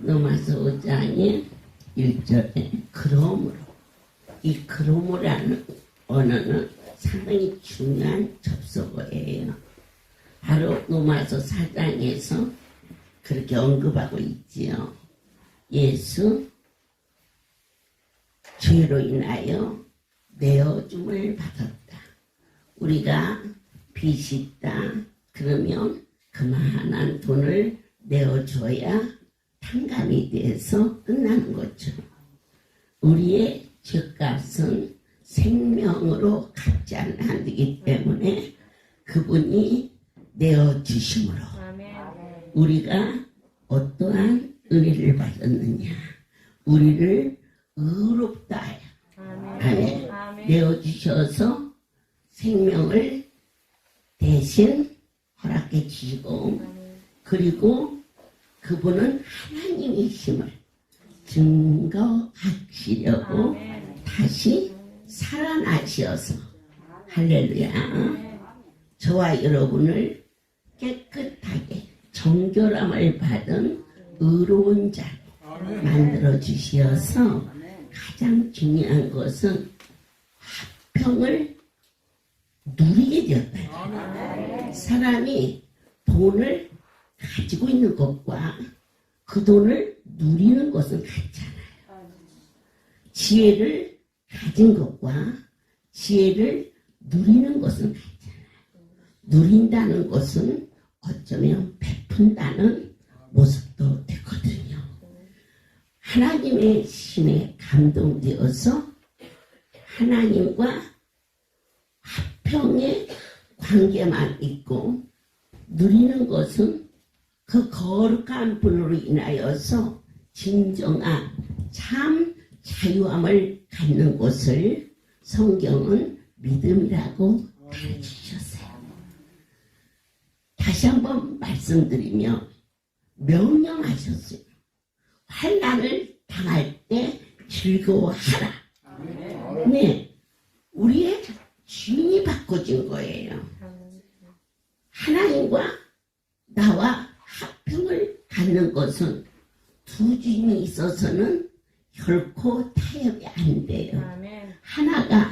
로마서 5장의 1절에 그러므로, 이 그러므라는 언어는 상당히 중요한 접속어예요. 바로 로마서 4장에서 그렇게 언급하고 있지요. 예수 죄로 인하여 내어줌을 받았다. 우리가 빚이 있다 그러면 그만한 돈을 내어줘야 탕감이 돼서 끝나는 거죠. 우리의 죄값은 생명으로 갚지 않아야 되기 때문에 그분이 내어주심으로 우리가 어떠한 은혜를 받았느냐, 우리를 의롭다 하여 내어주셔서 생명을 대신 허락해 주시고, 그리고 그분은 하나님이심을 증거하시려고 다시 살아나셔서, 할렐루야, 저와 여러분을 깨끗하게 정결함을 받은 의로운 자로 만들어 주시어서 가장 중요한 것은 화평을 누리게 되었다. 사람이 돈을 가지고 있는 것과 그 돈을 누리는 것은 같잖아요. 지혜를 가진 것과 지혜를 누리는 것은 같잖아요. 누린다는 것은 어쩌면 베푼다는 모습도 되거든요. 하나님의 신에 감동되어서 하나님과 화평의 관계만 있고, 누리는 것은 그 거룩한 분으로 인하여서 진정한 참 자유함을 갖는 것을 성경은 믿음이라고 가르치셨어요. 다시 한번 말씀드리며 명령하셨어요. 환난을 당할 때 즐거워하라. 네, 우리의 주인이 바꿔진 거예요. 하나님과 나와 화평을 갖는 것은 두 주인이 있어서는 결코 타협이 안 돼요. 하나가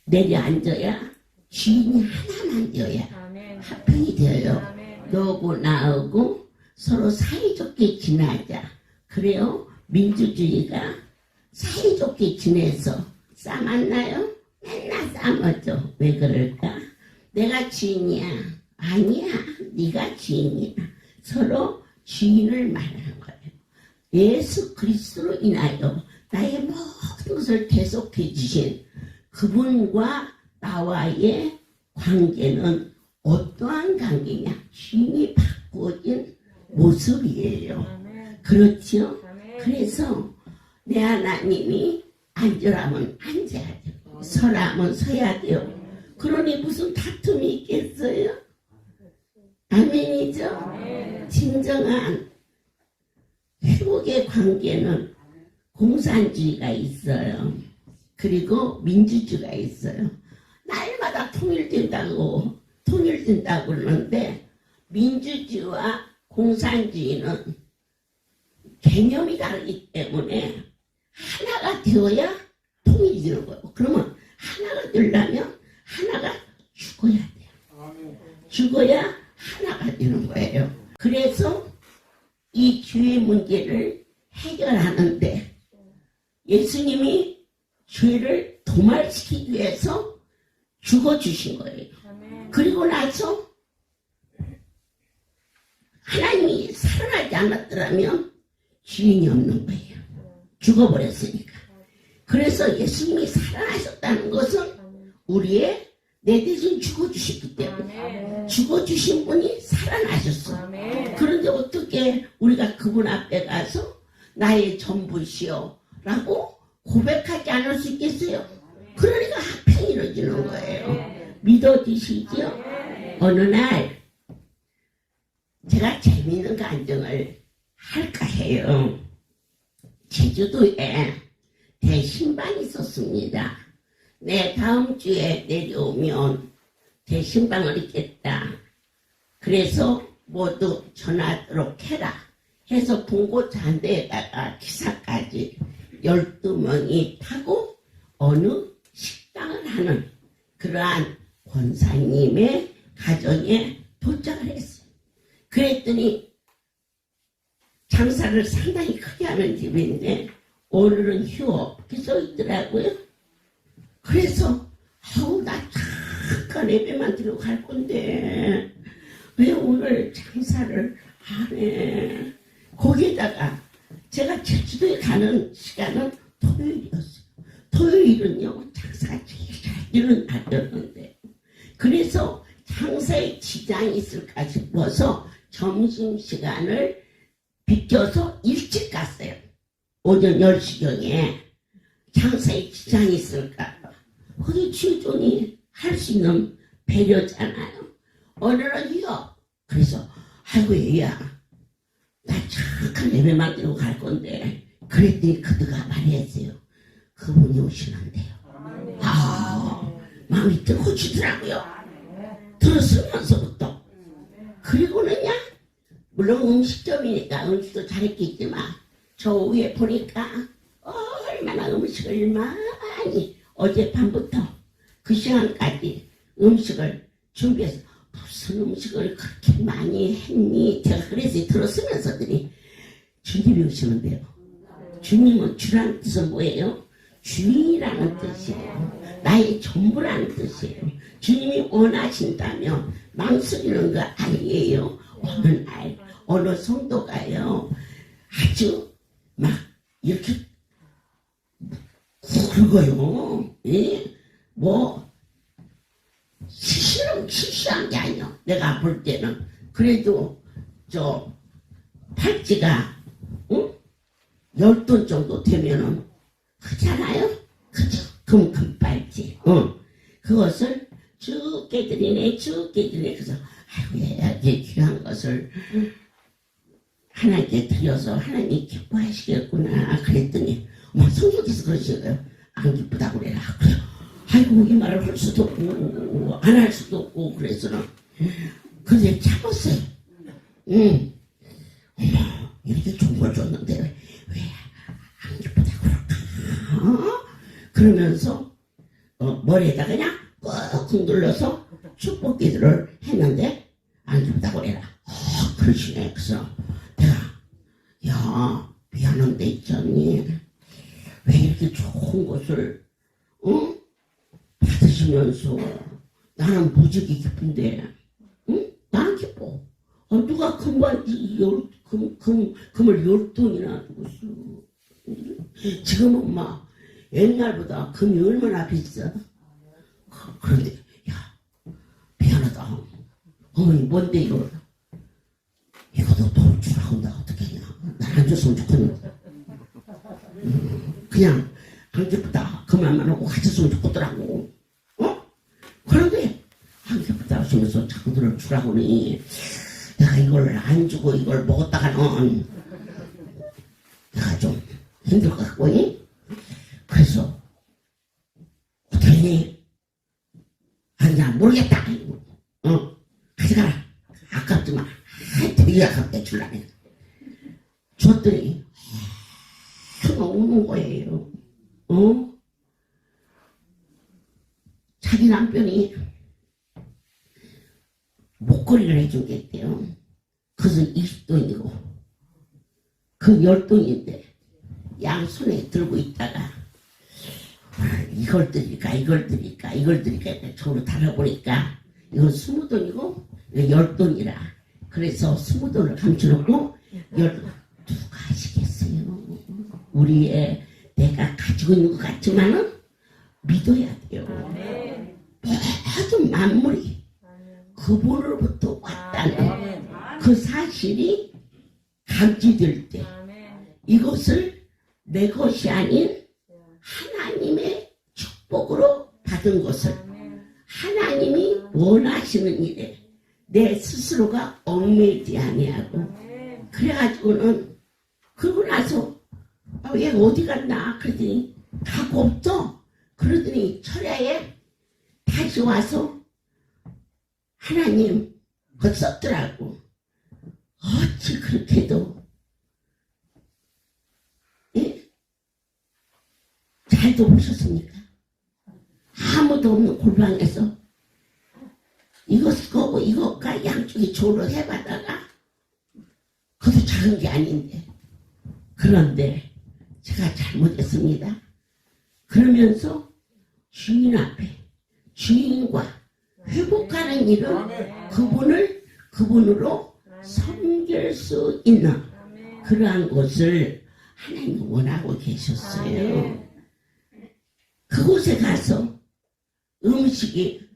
내려앉아야 주인이 하나만 되어야 화평이 되어요. 너하고 나하고 서로 사이좋게 지내자. 그래요. 민주주의가 사이좋게 지내서 싸맞나요? 맨날 싸맞죠. 왜 그럴까? 내가 주인이야. 아니야. 네가 주인이야. 서로 주인을 말하는 거예요. 예수 그리스도로 인하여 나의 모든 것을 대속해 주신 그분과 나와의 관계는 어떠한 관계냐? 주인이 바꾸어진 모습이에요. 그렇죠? 그래서 내 하나님이 앉으라면 앉아야 돼요. 서라면 서야 돼요. 그러니 무슨 다툼이 있겠어요? 아멘이죠? 진정한 회복의 관계는 공산주의가 있어요. 그리고 민주주의가 있어요. 날마다 통일된다고 그러는데, 민주주의와 공산주의는 개념이 다르기 때문에 하나가 되어야 통일이 되는 거예요. 그러면 하나가 되려면 하나가 죽어야 돼요. 죽어야 하나가 되는 거예요. 그래서 이 죄의 문제를 해결하는데 예수님이 죄를 도말시키기 위해서 죽어주신 거예요. 그리고 나서 하나님이 살아나지 않았더라면 주인이 없는 거예요. 죽어버렸으니까. 그래서 예수님이 살아나셨다는 것은 우리의 내 대신 죽어주셨기 때문에, 죽어주신 분이 살아나셨어. 그런데 어떻게 우리가 그분 앞에 가서 나의 전부시오 라고 고백하지 않을 수 있겠어요? 그러니까 화평이 이루어지는 거예요. 믿어지시죠? 어느 날 제가 재미있는 간증을 할까 해요. 제주도에 대신방이 있었습니다. 내 다음 주에 내려오면 대신방을 있겠다. 그래서 모두 전하도록 해라. 해서 봉고차 한 대에다가 기사까지 12명이 타고 어느 식당을 하는 그러한 권사님의 가정에 도착을 했어요. 그랬더니 장사를 상당히 크게 하는 집인데 오늘은 휴업 이렇게 써 있더라고요. 그래서 나 잠깐 예배만 드리고 갈 건데 왜 오늘 장사를 안 해? 거기에다가 제가 제주도에 가는 시간은 토요일이었어요. 토요일은요 장사가 제일 잘 되는 날이었는데 그래서 장사에 지장이 있을까 싶어서 점심시간을 비껴서 일찍 갔어요. 오전 10시경에 장사에 지장이 있을까 거기 주존이 할 수 있는 배려잖아요. 오늘은 휴업. 그래서 아이고 얘야 나 잠깐 예배만 드리고 갈 건데 그랬더니 그드가 말했어요. 그분이 오시는데요. 마음이 뜨거워지더라고요. 들었으면서부터. 그리고는요 물론 음식점이니까 음식도 잘했겠지만 저 위에 보니까 얼마나 음식을 많이 어젯밤부터 그 시간까지 음식을 준비해서 무슨 음식을 그렇게 많이 했니? 제가 그래서 들었으면서더니 주님이 오시는데요. 주님은 주라는 뜻은 뭐예요? 주인이라는 뜻이에요. 나의 전부라는 뜻이에요. 주님이 원하신다면 망설이는 거 아니에요. 어느 날 어느 성도가요 아주 막 이렇게 굵어요. 예? 뭐 시시한 게 아니야. 내가 볼 때는 그래도 저 팔찌가 10돈 정도 되면은 크잖아요. 그죠? 금팔찌. 그것을 쭉 깨드리네. 그래서 아이고 얘야 이게 귀한 것을 하나님께 드려서 하나님이 기뻐하시겠구나 그랬더니 성령께서 그러시고요. 안 기쁘다고 그래라. 그래서 아이고 이 말을 할 수도 없고 안 할 수도 없고 그래서는 근데 참았어요. 어머 이렇게 좋은 걸 줬는데 왜 안 기쁘다고 그럴까? 그러면서 머리에다 그냥 꾹 눌러서 축복 기도를 했는데 안 기쁘다고 그래라. 그러시네. 그래서 내가 야 미안한데 있잖니 왜 이렇게 좋은 것을 받으시면서 나는 무지개 기쁜데 난 기뻐. 누가 금을 10돈이나 주고 지금은 막 옛날보다 금이 얼마나 비싸. 그런데 야 미안하다. 어머니 뭔데 이거 이거도 돈 주라고 나 어떻게 하냐. 난 안 줬으면 좋겠는데 그냥 안 기쁘다 그만만 하고 가졌으면 좋겠더라고. 그런데 안 기쁘다 하시면서 자꾸들을 주라고니 내가 이걸 안 주고 이걸 먹었다가는 내가 좀 힘들 것 같고 그래서 어떻게 해? 아니야 모르겠다. 가져가라. 아깝지만 되게 아깝게 줄라네. 줬더니 우는 거예요. 자기 남편이 목걸이를 해준 게 있대요. 그것은 20돈이고 그 10돈인데 양손에 들고 있다가 이걸 드릴까 저로 달아보니까 이건 20돈이고 10돈이라 그래서 20돈을 감춰놓고 10돈 누가 하시겠어요? 우리의 내가 가지고 있는 것 같지만은 믿어야 돼요. 모든 만물이 그분으로부터 왔다는 그 사실이 감지될 때 이것을 내 것이 아닌 하나님의 축복으로 받은 것을 하나님이 원하시는 일에 내 스스로가 얽매이지 아니하고 그래가지고는 그러고 나서 얘 어디 갔나 그러더니 가고 없어. 그러더니 철야에 다시 와서 하나님 그거 썼더라고. 어찌 그렇게도 그래도 보셨습니까? 아무도 없는 골방에서 이거 쓰고 이거가 양쪽이 조를 해봤다가 그것도 작은 게 아닌데 그런데 제가 잘못했습니다. 그러면서 주인 앞에 주인과 회복하는 일을 그분으로 섬길 수 있는 그러한 것을 하나님이 원하고 계셨어요. 그곳에 가서 음식이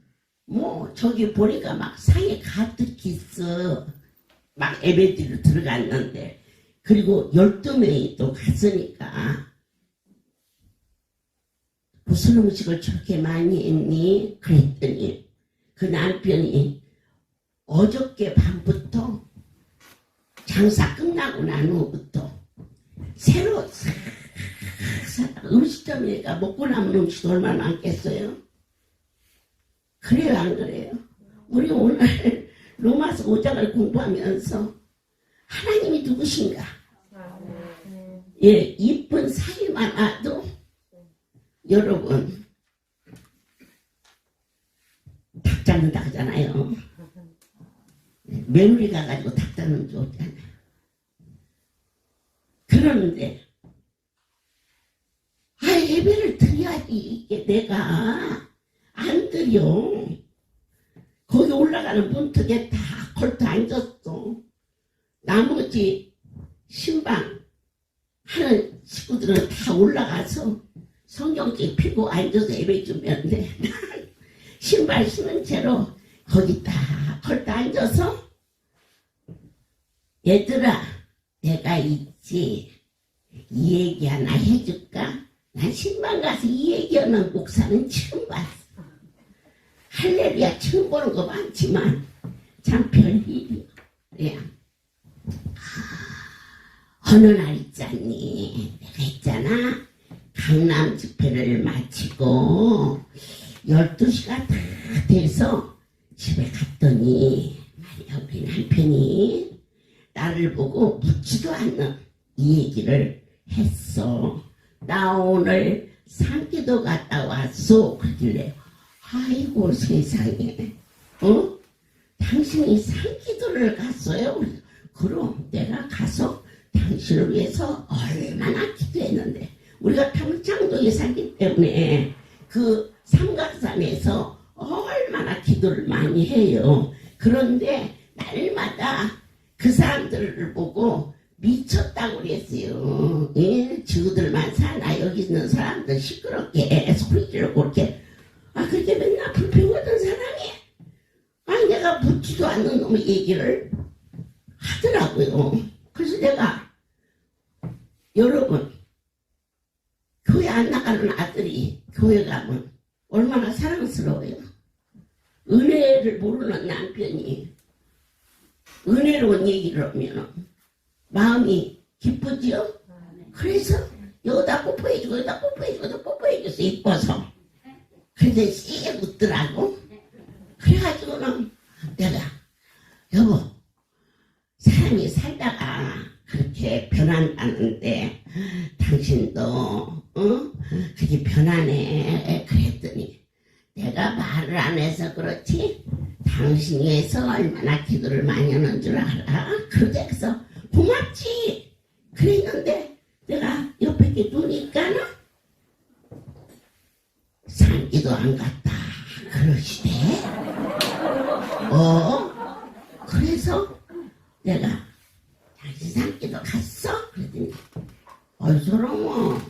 저기 보니까 막 상에 가득 있어. 막 예배드리러 들어갔는데 그리고 12명이 또 갔으니까 무슨 음식을 저렇게 많이 했니? 그랬더니 그 남편이 어저께 밤부터 장사 끝나고 난 후부터 새로 싹 음식점이니까 먹고 남은 음식도 얼마나 많겠어요? 그래요 안 그래요? 우리 오늘 로마서 5장을 공부하면서 하나님이 누구신가? 예, 이쁜 사이만 와도 여러분 닭 잡는다 하잖아요. 며느리 가가지고 닭 잡는 줄 없잖아요. 그러는데 예배를 드려야지. 이게 내가 안 드려. 거기 올라가는 문턱에 다 걸터 앉았어. 나머지 신방 하는 식구들은 다 올라가서 성경책 펴고 앉아서 예배 주면 돼. 신발 신은 채로 거기 딱 걸터 앉아서 얘들아 내가 있지. 이 얘기 하나 해줄까? 난 신방 가서 이 얘기하는 목사는 처음 봤어. 할렐루야 처음 보는 거 많지만 참 별일이야. 그냥 어느 날 있잖니. 내가 있잖아. 강남 집회를 마치고 12시가 다 돼서 집에 갔더니 말이야 우리 남편이 나를 보고 묻지도 않는 이 얘기를 했어. 나 오늘 산기도 갔다 왔어. 그러길래 아이고 세상에 당신이 산기도를 갔어요? 그럼 내가 가서 당신을 위해서 얼마나 기도했는데 우리가 평창도에 살기 때문에 그 삼각산에서 얼마나 기도를 많이 해요. 그런데 날마다 그 사람들을 보고 미쳤다고 그랬어요. 예? 지구들만 사나 여기 있는 사람들 시끄럽게 소리 지르고 그렇게 그렇게 맨날 불평하던 사람이 내가 묻지도 않는 놈의 얘기를 하더라고요. 그래서 내가 여러분 교회 안 나가는 아들이 교회 가면 얼마나 사랑스러워요. 은혜를 모르는 남편이 은혜로운 얘기를 하면 마음이 기쁘지요? 그래서 여기다 뽀뽀해주고 여기다 뽀뽀해주고 여기다 뽀뽀해줘서 이뻐서 근데 씩 웃더라고. 그래가지고는 내가 여보 사람이 살다가 그렇게 변한다는데 당신도 그게 변하네 그랬더니 내가 말을 안 해서 그렇지 당신 위해서 얼마나 기도를 많이 하는 줄 알아? 그래서 고맙지 그랬는데 내가 옆에 이렇게 두니까는 산기도 안 갔다 그러시대. 그래서 내가 당신 산기도 갔어? 그랬더니 저놈은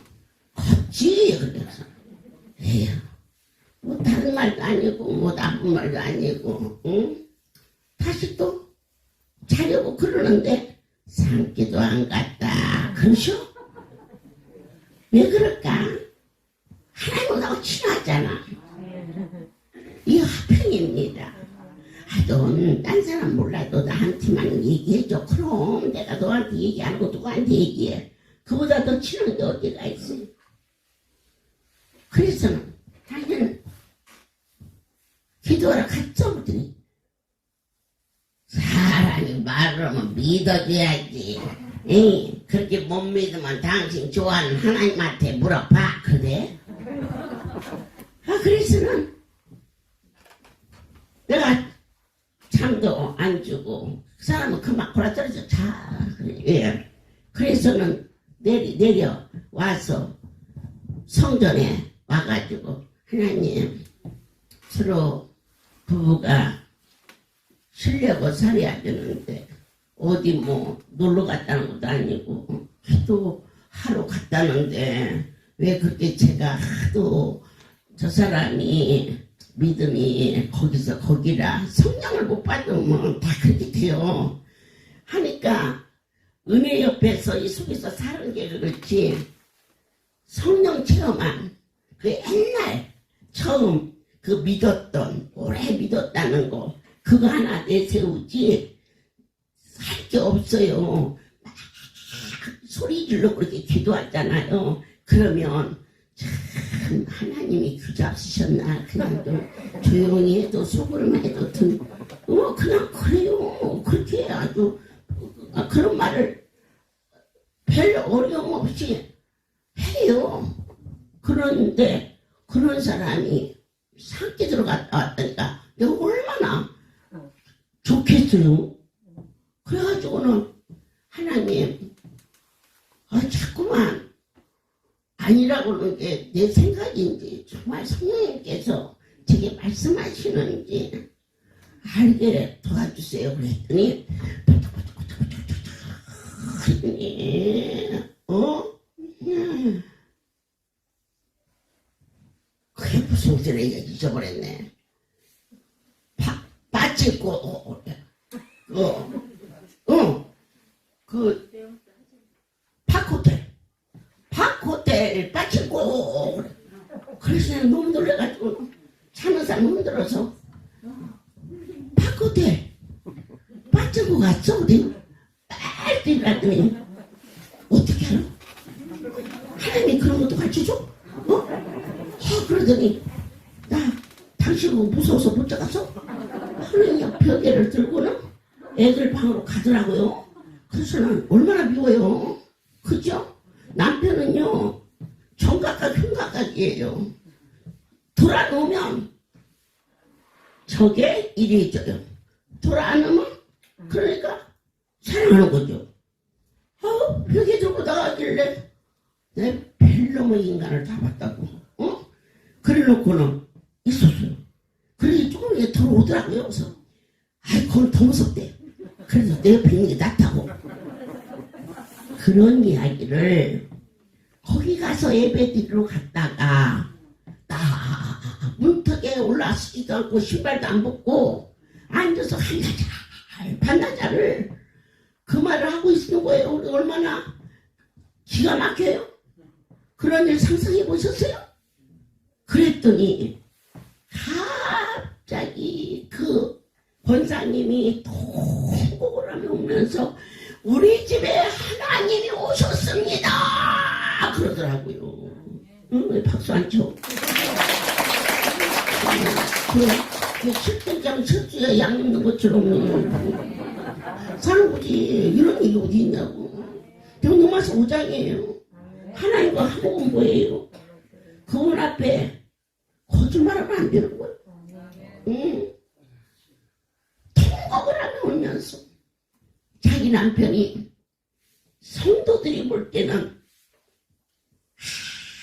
갔지. 그래서 에휴 뭐 다른 말도 아니고 뭐 나쁜 말도 아니고 다시 또 자려고 그러는데 산기도 안 갔다 그러셔? 왜 그럴까? 하나님하고 친하잖아. 이 화평입니다. 넌 딴 사람 몰라도 나한테만 얘기해줘. 그럼 내가 너한테 얘기 안 하고 누구한테 얘기해. 그보다 더 친한 게 어디가 있어. 그래서 당신은 기도하러 갔죠. 그랬더니 사람이 말을 하면 믿어줘야지. 그렇게 못 믿으면 당신 좋아하는 하나님한테 물어봐. 그래? 그래서는 내가 잠도 안 주고 그 사람은 그만 골아떨어져 자. 예. 그래서는 내려와서 성전에 와가지고 하나님 서로 부부가 쉬려고 살아야 되는데 어디 뭐 놀러 갔다는 것도 아니고 또 하러 갔다는데 왜 그렇게 제가 하도 저 사람이 믿음이 거기서 거기라 성령을 못 받으면 다 그렇게 돼요. 하니까 은혜 옆에서 이 속에서 사는 게 그렇지 성령 체험한 그 옛날 처음 그 믿었던 오래 믿었다는 거 그거 하나 내세우지 할 게 없어요. 막 소리 질러 그렇게 기도하잖아요. 그러면 참 하나님이 귀잡으셨나 그냥 좀 조용히 해도 속으로만 해도 그냥 그래요. 그렇게 아주 그런 말을 별 어려움 없이 해요. 그런데 그런 사람이 산기 들어갔다 왔다니까 내가 얼마나 좋겠어요. 그래가지고는 하나님 자꾸만 아니라고 하는 게 내 생각인지 정말 성령님께서 제게 말씀하시는지 알게 도와주세요. 그랬더니 그게 무슨 소리야 잊어버렸네. 빠지고 그 파코텔 빠지고 그래서 내가 너무 놀래가지고 사는 사람 흔들어서 파코텔 빠지고 갔어. 우리 빨리 갔더니 어떻게 알아? 하나님이 그런 것도 가르쳐줘? 그러더니 나 당신 뭐 무서워서 못 잡았어? 하나님 벽에를 들고는 애들 방으로 가더라고요. 그래서 난 얼마나 미워요. 그죠? 남편은요 정각각 흉각각이에요. 돌아놓으면 저게 이리해져요. 돌아놓으면 그러니까 사랑하는 거죠. 벽에 들고 나가길래 내 별놈의 인간을 잡았다고 그래놓고는 있었어요. 그래서 조금 이게 들어오더라고요. 그래서 그건 더 무섭대. 그래서 내 옆에 있는 게 낫다고. 그런 이야기를 거기 가서 예배드리러 갔다가 딱 문턱에 올라서지도 않고 신발도 안 벗고 앉아서 반나절 그 말을 하고 있는 거예요. 우리 얼마나 기가 막혀요. 그런 일 상상해 보셨어요? 그랬더니 갑자기 그 권사님이 통곡을 하며 오면서 우리 집에 하나님이 오셨습니다 그러더라고요. 왜 박수 안 쳐? 그 실전장 철주에 양 입는 것처럼 사는 거지. 이런 일이 어디 있냐고. 병동마서 5장이에요. 하나님과 한국은 뭐예요? 그분 앞에 거짓말하면 안 되는 거예요. 통곡을 하며 오면서 자기 남편이 성도들이 볼 때는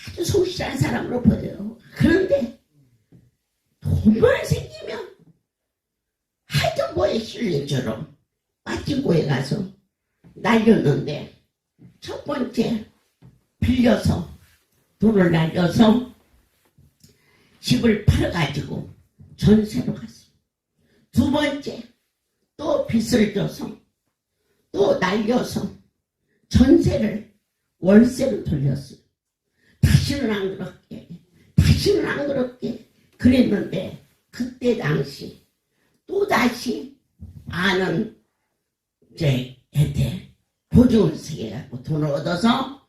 아주 성실한 사람으로 보여요. 그런데 돈만 생기면 하여튼 뭐에 실린처럼 빠진고에 가서 날렸는데 첫 번째 빌려서 돈을 날려서 집을 팔아가지고 전세로 갔어요. 두 번째 또 빚을 져서 또 날려서 전세를 월세로 돌렸어요. 다시는 안 그렇게 그랬는데 그때 당시 또다시 아는 애한테 보증을 갖고 돈을 얻어서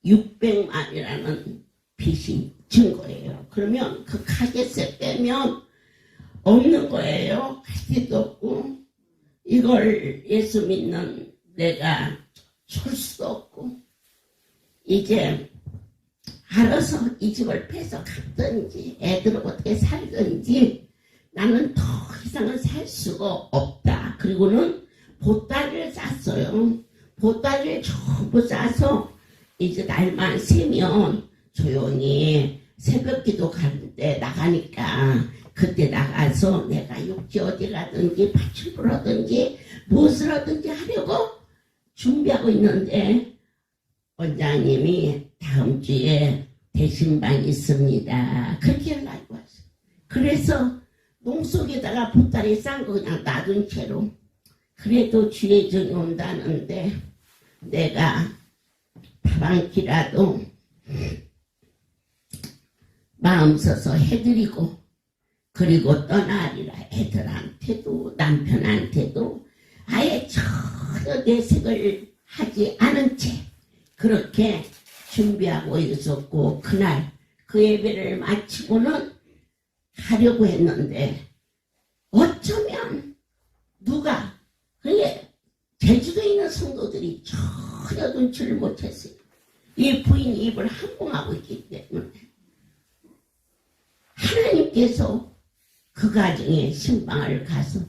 4,600만이라는 빚이 진 거예요. 그러면 그 가게세 빼면 없는 거예요. 가게도 없고 이걸 예수 믿는 내가 줄 수도 없고 이제 알아서 이 집을 패서 갔든지 애들 어떻게 살든지 나는 더 이상은 살 수가 없다. 그리고는 보따리를 쌌어요. 보따리를 전부 싸서 이제 날만 새면 조용히 새벽기도 가는데 나가니까 그때 나가서 내가 육지 어디 가든지 파출부를 하든지 무엇을 하든지 하려고 준비하고 있는데 원장님이 다음 주에 대신방이 있습니다. 그렇게 연락이 왔어요. 그래서 농속에다가 보따리 싼 거 그냥 놔둔 채로 그래도 주의 정이 온다는데 내가 밥 한 끼라도 마음 써서 해드리고 그리고 떠나리라. 애들한테도 남편한테도 아예 전혀 내색을 하지 않은 채 그렇게 준비하고 있었고 그날 그 예배를 마치고는 가려고 했는데 어쩌면 누가 그게 제주도에 있는 성도들이 전혀 눈치를 못했어요. 이 부인이 입을 항공하고 있기 때문에 하나님께서 그 가정에 신방을 가서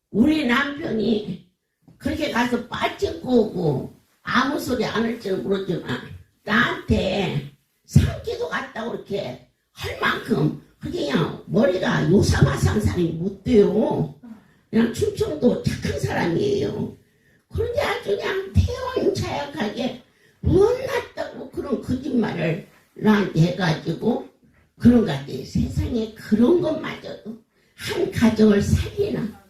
우리 남편이 그렇게 가서 빠찍고 오고 아무 소리 안 할 줄 모르지만 나한테 산기도 갔다고 그렇게 할 만큼 그냥 머리가 요사마상 사람이 못 돼요. 그냥 충청도 착한 사람이에요. 그런데 아주 그냥 태왕자약하게 못났다고 그런 거짓말을 나한테 해가지고 그런 것 같아요. 세상에 그런 것마저도 한 가정을 살리나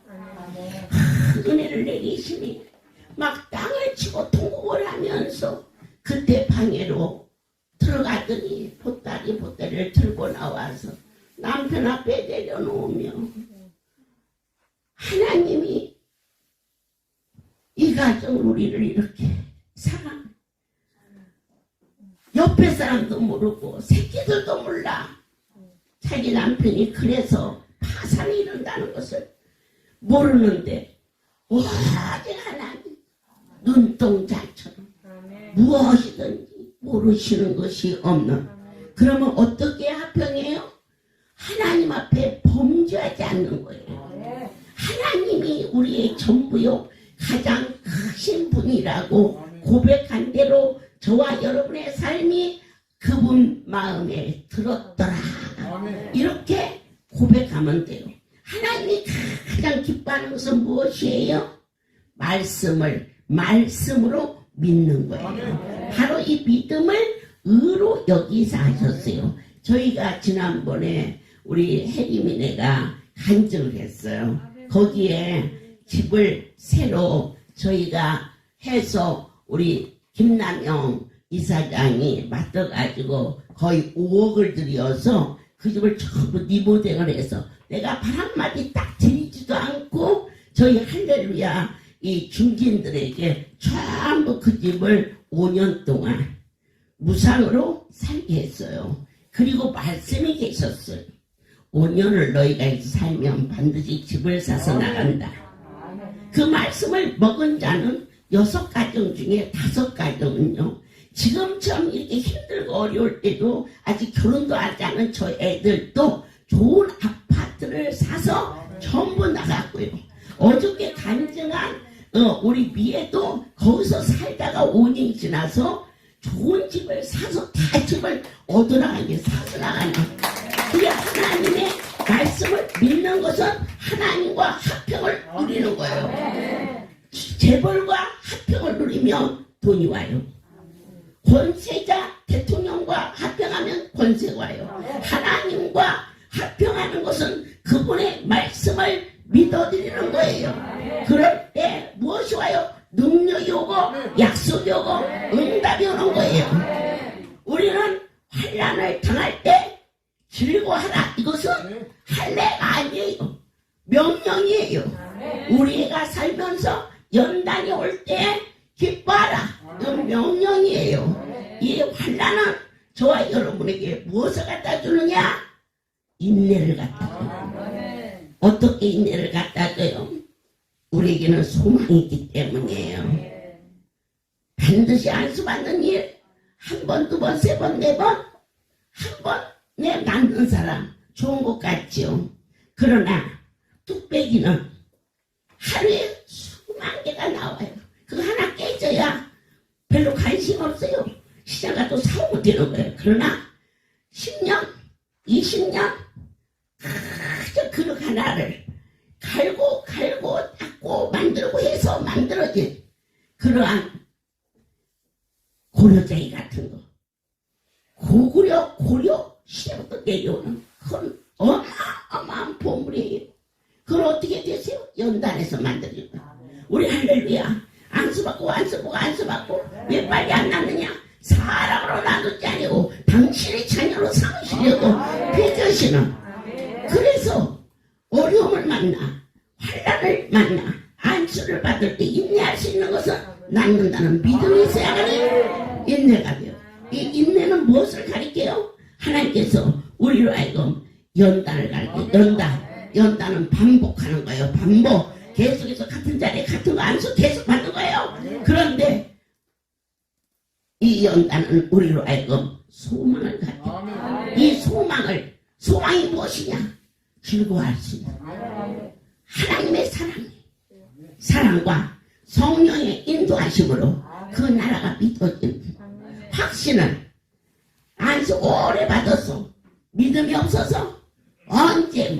은혜를 내리시니 막 땅을 치고 통곡을 하면서 그때 방에로 들어가더니 보따리를 들고 나와서 남편 앞에 내려놓으며 하나님이 이 가정 우리를 이렇게 사랑 옆에 사람도 모르고 새끼들도 몰라. 자기 남편이 그래서 파산이 이룬다는 것을 모르는데 오직 하나님 눈동자처럼 무엇이든지 모르시는 것이 없는 그러면 어떻게 합평해요? 하나님 앞에 범죄하지 않는 거예요. 하나님이 우리의 전부요 가장 크신 분이라고 고백한 대로 저와 여러분의 삶이 그분 마음에 들었더라. 이렇게 고백하면 돼요. 하나님이 가장 기뻐하는 것은 무엇이에요? 말씀으로 믿는 거예요. 바로 이 믿음을 의로 여기서 하셨어요. 저희가 지난번에 우리 혜림이네가 간증을 했어요. 거기에 집을 새로 저희가 해서 우리 김남영 이사장이 맡아가지고 거의 5억을 들여서 그 집을 전부 리모델을 해서 내가 발 한마디 딱 드리지도 않고 저희 할렐루야 이 중진들에게 전부 그 집을 5년 동안 무상으로 살게 했어요. 그리고 말씀이 계셨어요. 5년을 너희가 살면 반드시 집을 사서 나간다. 그 말씀을 먹은 자는 6가정 중에 5가정은요. 지금처럼 이렇게 힘들고 어려울 때도 아직 결혼도 하지 않은 저 애들도 좋은 아파트를 사서 전부 나갔고요. 어저께 간증한 우리 미애도 거기서 살다가 5년이 지나서 좋은 집을 사서 다 집을 얻어나가게 사서 나가는 그게 하나님의 말씀을 믿는 것은 하나님과 합평을 누리는 거예요. 재벌과 합평을 누리면 돈이 와요. 권세자 대통령과 합평하면 권세가 와요. 하나님과 합평하는 것은 그분의 말씀을 믿어드리는 거예요. 그럴 때 무엇이 와요? 능력이 오고 약속이 오고 응답이 오는 거예요. 우리는 환난을 당할 때 즐거워하라. 이것은 할례가 아니에요. 명령이에요. 우리가 살면서 연단이 올 때 기뻐하라. 이건 명령이에요. 이 환난은 저와 여러분에게 무엇을 갖다 주느냐? 인내를 갖다 줘요. 어떻게 인내를 갖다 줘요? 우리에게는 소망이 있기 때문이에요. 반드시 안수받는 일, 한 번, 두 번, 세 번, 네 번, 한 번에 낳는 사람 좋은 것 같지요. 그러나 뚝배기는 하루에 수만 개가 나와요. 그거 하나 깨져야 별로 관심 없어요. 시장 가도 사오면 되는 거예요. 그러나 10년, 20년 아주 그릇 하나를 갈고 닦고 만들고 해서 만들어진 그러한 고려자기 같은 거, 고려 시대부터 내려오는 그건 어마어마한 보물이에요. 그걸 어떻게 되세요? 연단에서 만들어진 거예요. 우리 할렐루야. 안수받고 왜 빨리 안 낳느냐? 사람으로 낳는지 아니고 당신의 자녀로 삼으시려고 빚으시는. 그래서 어려움을 만나 환난을 만나 안수를 받을 때 인내할 수 있는 것은 낳는다는 믿음이 있어야만이 인내가 돼요. 이 인내는 무엇을 가리켜요? 하나님께서 우리로 하여금 연단을 가리켜요. 연단은 반복하는 거예요. 반복. 계속해서 같은 자리에 같은 거 안수 계속 받는 거예요. 그런데 이 연단은 우리로 하여금 소망을 갖게 해요. 이 소망이 무엇이냐? 즐거워할 수 있는 하나님의 사랑과 성령의 인도하심으로 그 나라가 믿어지는 확신을 안수 오래 받았어. 믿음이 없어서 언제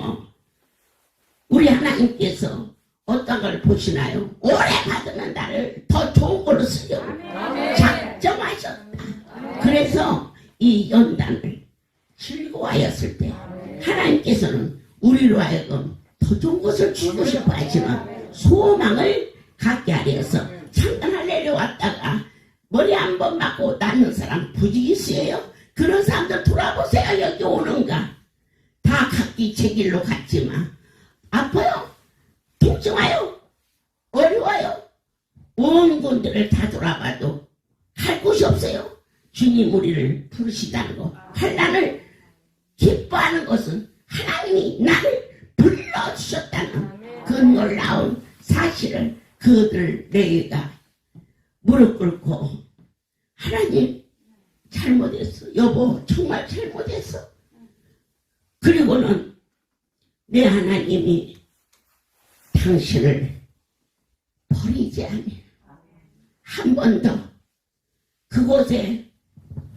우리 하나님께서 어떤 걸 보시나요? 오래 받으면 나를 더 좋은 걸로 쓰려고 작정하셨다. 그래서 이 연단을 즐거워하였을 때 하나님께서는 우리로 하여금 더 좋은 것을 주고 싶어 하시는 소망을 갖게 하려서 잠깐 할례를 왔다가 머리 한 번 맞고 낳는 사람 부지기수예요. 그런 사람들 돌아보세요. 여기 오는가 다 각기 제 길로 갔지만 아파요. 통증 와요. 어려워요. 온 군데를 다 돌아봐도 갈 곳이 없어요. 주님 우리를 부르시다는 거. 환난을 기뻐하는 것은 하나님이 나를 불러주셨다는 그 놀라운 사실을 그들 내가 무릎 꿇고 하나님 잘못했어. 여보 정말 잘못했어. 그리고는 내 하나님이 당신을 버리지 않아요. 한 번 더 그곳에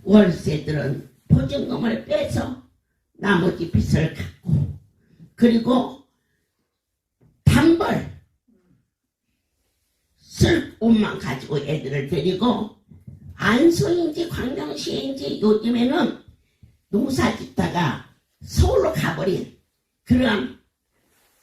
월세들은 보증금을 빼서 나머지 빚을 갚고 그리고 단벌 쓸 옷만 가지고 애들을 데리고 안성인지 광명시인지 요즘에는 농사 짓다가 서울로 가버린 그런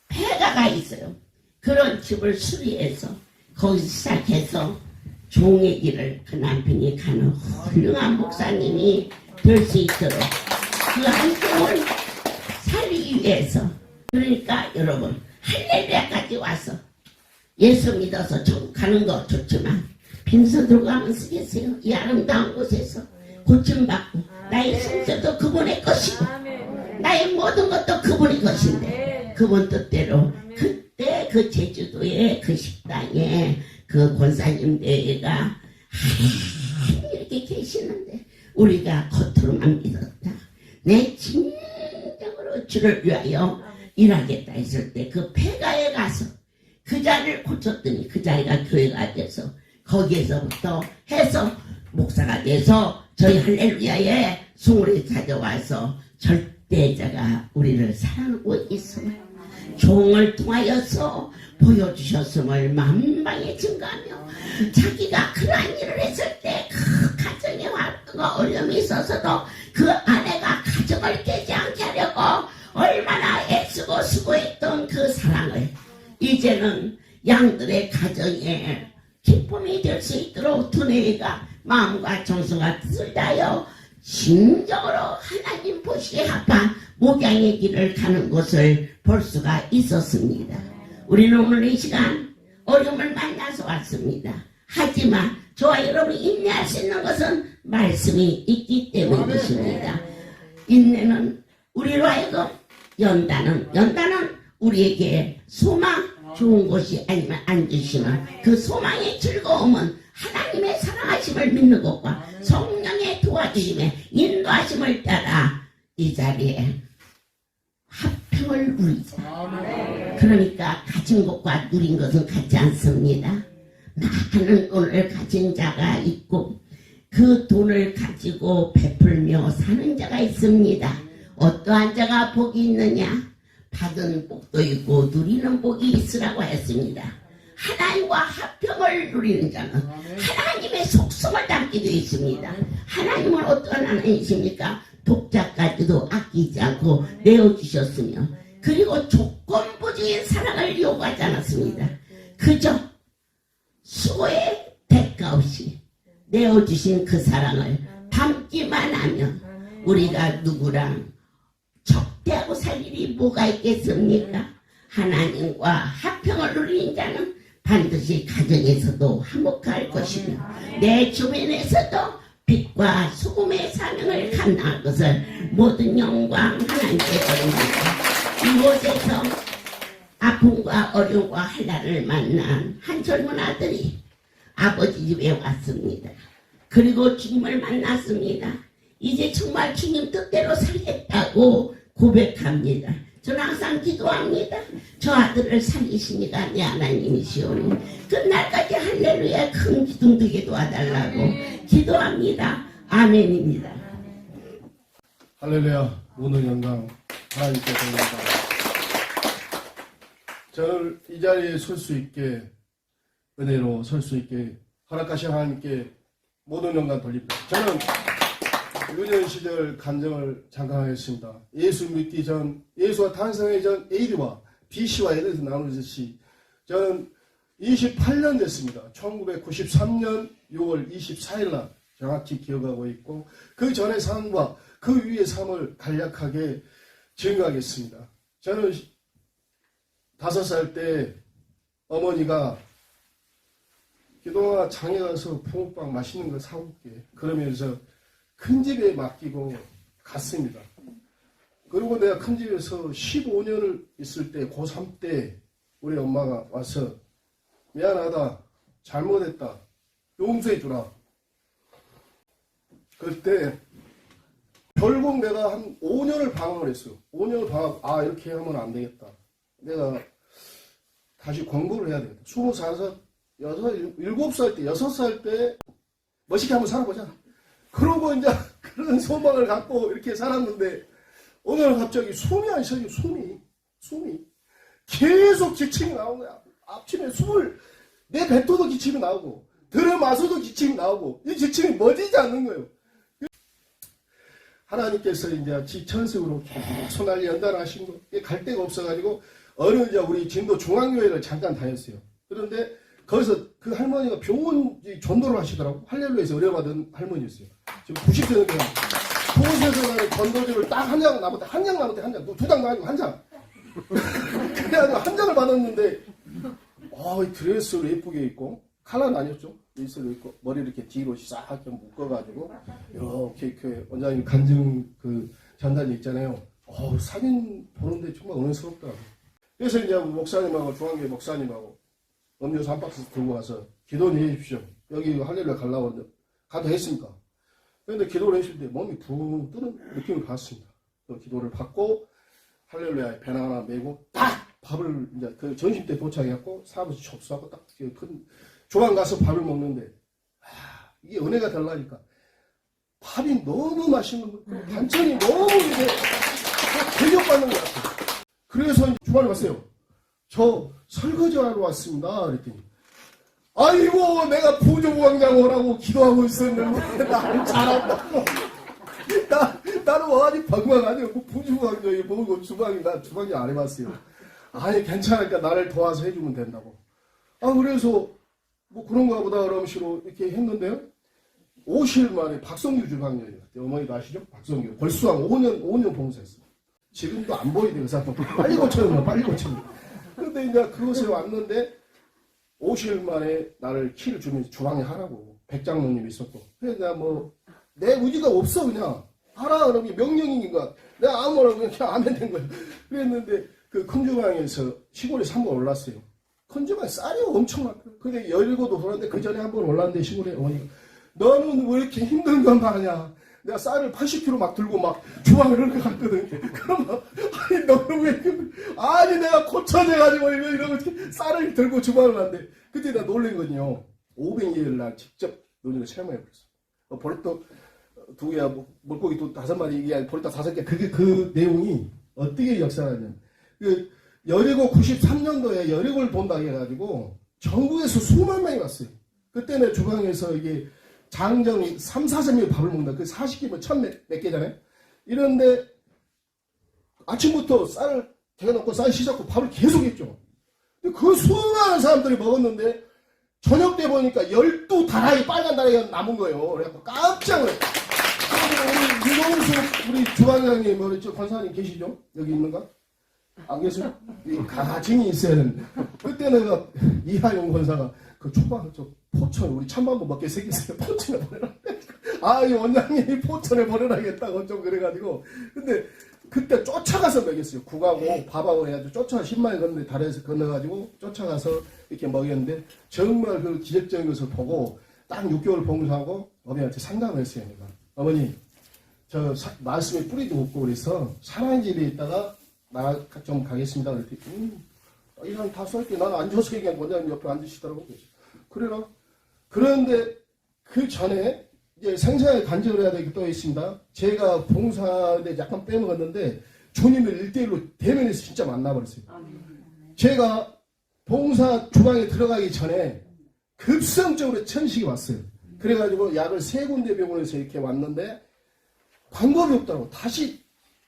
폐가가 있어요. 그런 집을 수리해서 거기서 시작해서 종의 길을 그 남편이 가는 훌륭한 목사님이 될 수 있도록 그 한쪽을 살리기 위해서 그러니까 여러분 할렐루야까지 와서 예수 믿어서 좀 가는 거 좋지만 빈손 들고 가면 쓰겠어요. 이 아름다운 곳에서 고침받고 나의 생사도 그분의 것이고 나의 모든 것도 그분의 것인데 그분 뜻대로 그때 그 제주도에 그 식당에 그 권사님 대회가 이렇게 계시는데 우리가 겉으로만 믿었다. 내 진정으로 주를 위하여 일하겠다 했을 때 그 폐가에 가서 그 자리를 고쳤더니 그 자리가 교회가 돼서 거기에서부터 해서 목사가 돼서 저희 할렐루야에 수월에 찾아와서 절대자가 우리를 사랑하고 있음을 종을 통하여서 보여주셨음을 만방에 증거하며 자기가 그러한 일을 했을 때 그 가정에 활동과 어려움이 있어서도 그 아내가 가정을 깨지 않게 하려고 얼마나 애쓰고 수고했던 그 사랑을 이제는 양들의 가정에 기쁨이 될 수 있도록 두뇌가 마음과 정성과 뜻을 다하여 진정으로 하나님 보시기에 합한 목양의 길을 가는 것을 볼 수가 있었습니다. 우리는 오늘 이 시간 어려움을 만나서 왔습니다. 하지만 저와 여러분이 인내할 수 있는 것은 말씀이 있기 때문이십니다. 인내는 우리로 하여금 연단은 우리에게 소망 좋은 곳이 아니면 안 주시는 그 소망의 즐거움은 하나님의 사랑하심을 믿는 것과 성령의 도와주심에 인도하심을 따라 이 자리에 합평을 누리자. 그러니까 가진 것과 누린 것은 같지 않습니다. 많은 돈을 가진 자가 있고 그 돈을 가지고 베풀며 사는 자가 있습니다. 어떠한 자가 복이 있느냐? 받은 복도 있고 누리는 복이 있으라고 했습니다. 하나님과 합평을 누리는 자는 하나님의 속성을 담게 되어 있습니다. 하나님은 어떤 하나님이십니까? 독자까지도 아끼지 않고 내어주셨으며 그리고 조건부적인 사랑을 요구하지 않았습니다. 그저 수고의 대가 없이 내어주신 그 사랑을 담기만 하면 우리가 누구랑 적대하고 살 일이 뭐가 있겠습니까? 하나님과 합평을 누리는 자는 반드시 가정에서도 화목할 것이며 내 주변에서도 빛과 소금의 사명을 감당할 것을 모든 영광 하나님께 드립니다. 이곳에서 아픔과 어려움과 한란을 만난 한 젊은 아들이 아버지 집에 왔습니다. 그리고 주님을 만났습니다. 이제 정말 주님 뜻대로 살겠다고 고백합니다. 저는 항상 기도합니다. 저 아들을 살리시니까 내 하나님이시오니 그날까지 할렐루야 큰 기둥 되게 도와달라고 기도합니다. 아멘입니다. 할렐루야 모든 영광 하나님께 드립니다. 저를 이 자리에 설 수 있게 은혜로 설 수 있게 허락하신 하나님께 모든 영광 돌립니다. 저는 유년 시절 간증을 잠깐 하겠습니다. 예수 믿기 전, 예수가 탄생하기 전 A와 B씨와 예를 들어서 나누듯이 저는 28년 됐습니다. 1993년 6월 24일 날 정확히 기억하고 있고 그 전의 삶과 그 위의 삶을 간략하게 증거하겠습니다. 저는 5살 때 어머니가 기동아 장에 가서 붕어빵 맛있는 거 사올게 그러면서 큰 집에 맡기고 갔습니다. 그리고 내가 큰 집에서 15년을 있을 때 고3 때 우리 엄마가 와서 미안하다 잘못했다 용서해 주라. 그때 결국 내가 한 5년을 방황을 했어요. 5년을 방황, 이렇게 하면 안 되겠다. 내가 다시 공부를 해야 되겠다. 24살, 7살 때, 6살 때 멋있게 한번 살아보자. 그러고 이제 그런 소망을 갖고 이렇게 살았는데 오늘 갑자기 숨이 안 쉬어요. 숨이 계속 기침이 나오는 거야. 아침에 내 뱉어도 기침이 나오고 들어마셔도 기침이 나오고 이 기침이 멎지 않는 거예요. 하나님께서 이제 지천석으로 계속 날 연단하신 거 갈 데가 없어가지고 어느 이제 우리 진도 중앙교회를 잠깐 다녔어요. 그런데 거기서 그 할머니가 병원 전도를 하시더라고. 할렐루야에서 의뢰받은 할머니였어요. 지금 90세 되는 그곳에서 나는 전도집을 딱 한 장 남았대. 한 장, 2장 아니고 한 장. 그래가지고 한 장을 받았는데 드레스를 예쁘게 입고 칼라는 아니었죠. 드레스를 입고 머리를 이렇게 뒤로 싹 묶어가지고 이렇게 원장님 간증 그 전단지 있잖아요. 사진 보는데 정말 은혜스럽더라고요. 그래서 이제 목사님하고 중앙교회 목사님하고 음료수 한 박스 들고 와서 기도를 해 주십시오. 여기 할렐루야 가려고 하는데 가도 했습니까? 그런데 기도를 해줄 때 몸이 붕 뜨는 느낌을 받았습니다. 그 기도를 받고 할렐루야에 배낭 하나 메고 딱 밥을 이제 그 점심 때 도착해갖고 사무실 접수하고 딱 큰 조방 가서 밥을 먹는데 이게 은혜가 달라니까 밥이 너무 맛있는 거예요. 반찬이 너무 이제 대접받는 것 같아요. 그래서 이제 주말에 갔어요. 저 설거지하러 왔습니다. 그랬더니 아이고 내가 부주부광장 오라고 기도하고 있었는데 나를 잘한다고 나는 어디 방광하냐고 부주부광장이 뭐고 나 주방이 안 해봤어요. 아니 괜찮으니까 나를 도와서 해주면 된다고. 그래서 뭐 그런가 보다 그러면서 이렇게 했는데요. 5일 만에 박성규 주방장이었어요. 어머니도 아시죠? 박성규 벌써 한 5년 봉사했어요. 지금도 안 보이대요. 그 사람 빨리 고쳐요. 근데 이제 그곳에 왔는데 5일 만에 나를 키를 주면서 주방에 하라고 백장로님이 있었고 그래서 내가 내 의지가 없어 그냥 하라 그러면 명령이니까 내가 아무거나 그냥 하면 된 거예요. 그랬는데 그 큰 주방에서 시골에 3번 올랐어요. 큰 주방에 쌀이 엄청 많거든요. 근데 17도 돌았는데 그 전에 한 번 올랐는데 시골에 어머니가 너는 왜 이렇게 힘든 건 하냐 내가 쌀을 80kg 막 들고 막 주방을 이렇게 갔거든. 그러면 아니 너는 왜 아니 내가 고쳐져가지고 이러고 쌀을 들고 주방을 갔는데 그때 내가 놀란 거든요. 500일을 날 직접 노년을 체험해버렸어. 버릇도 2개야 물고기 또 5마리 이게 버릇도 5개. 그게 그 내용이 어떻게 역사냐면 그 여리고 93년도에 여리고를 본다 해가지고 전국에서 수만 명이 왔어요. 그때 내 주방에서 이게 장정 3, 4점이 밥을 먹는다. 그 40개면 1000몇 개잖아요. 이런데 아침부터 쌀을 데워놓고 쌀 씻었고 밥을 계속 했죠. 그 수많은 사람들이 먹었는데 저녁 때 보니까 12다라이 빨간 다라이가 남은 거예요. 그래갖고 깜짝 놀랐어요. 우리 유동수 우리 주방장님 뭐랬죠? 권사님 계시죠? 여기 있는가? 안 계세요? 가증이 있어야 되는데 그때 내가 이하용 권사가 그 초반 저 포천 우리 찬반도 먹게 생겼어요. 포천에 보내라. 아, 이 원장님이 포천에 보내라겠다고 좀 그래가지고 근데 그때 쫓아가서 먹였어요. 국하고 밥하고 해가지고 쫓아가 10마일 건너 다리에서 건너가지고 쫓아가서 이렇게 먹였는데 정말 그 기적적인 것을 보고 딱 6개월 봉사하고 어머니한테 상담을 했어요. 내가 어머니 저 말씀에 뿌리도 없고 그래서 사랑의 집에 있다가 나 좀 가겠습니다. 그랬더니 이 사람 다 쏠게. 나는 앉아서 얘기한 원장님 옆에 앉으시더라고. 그래라. 그런데 그 전에 이제 생사에 간증을 해야 되기 또 있습니다. 제가 봉사에 약간 빼먹었는데 주님을 1대1로 대면에서 진짜 만나버렸어요. 제가 봉사 주방에 들어가기 전에 급성적으로 천식이 왔어요. 그래가지고 약을 3군데 병원에서 이렇게 왔는데 방법이 없다고 다시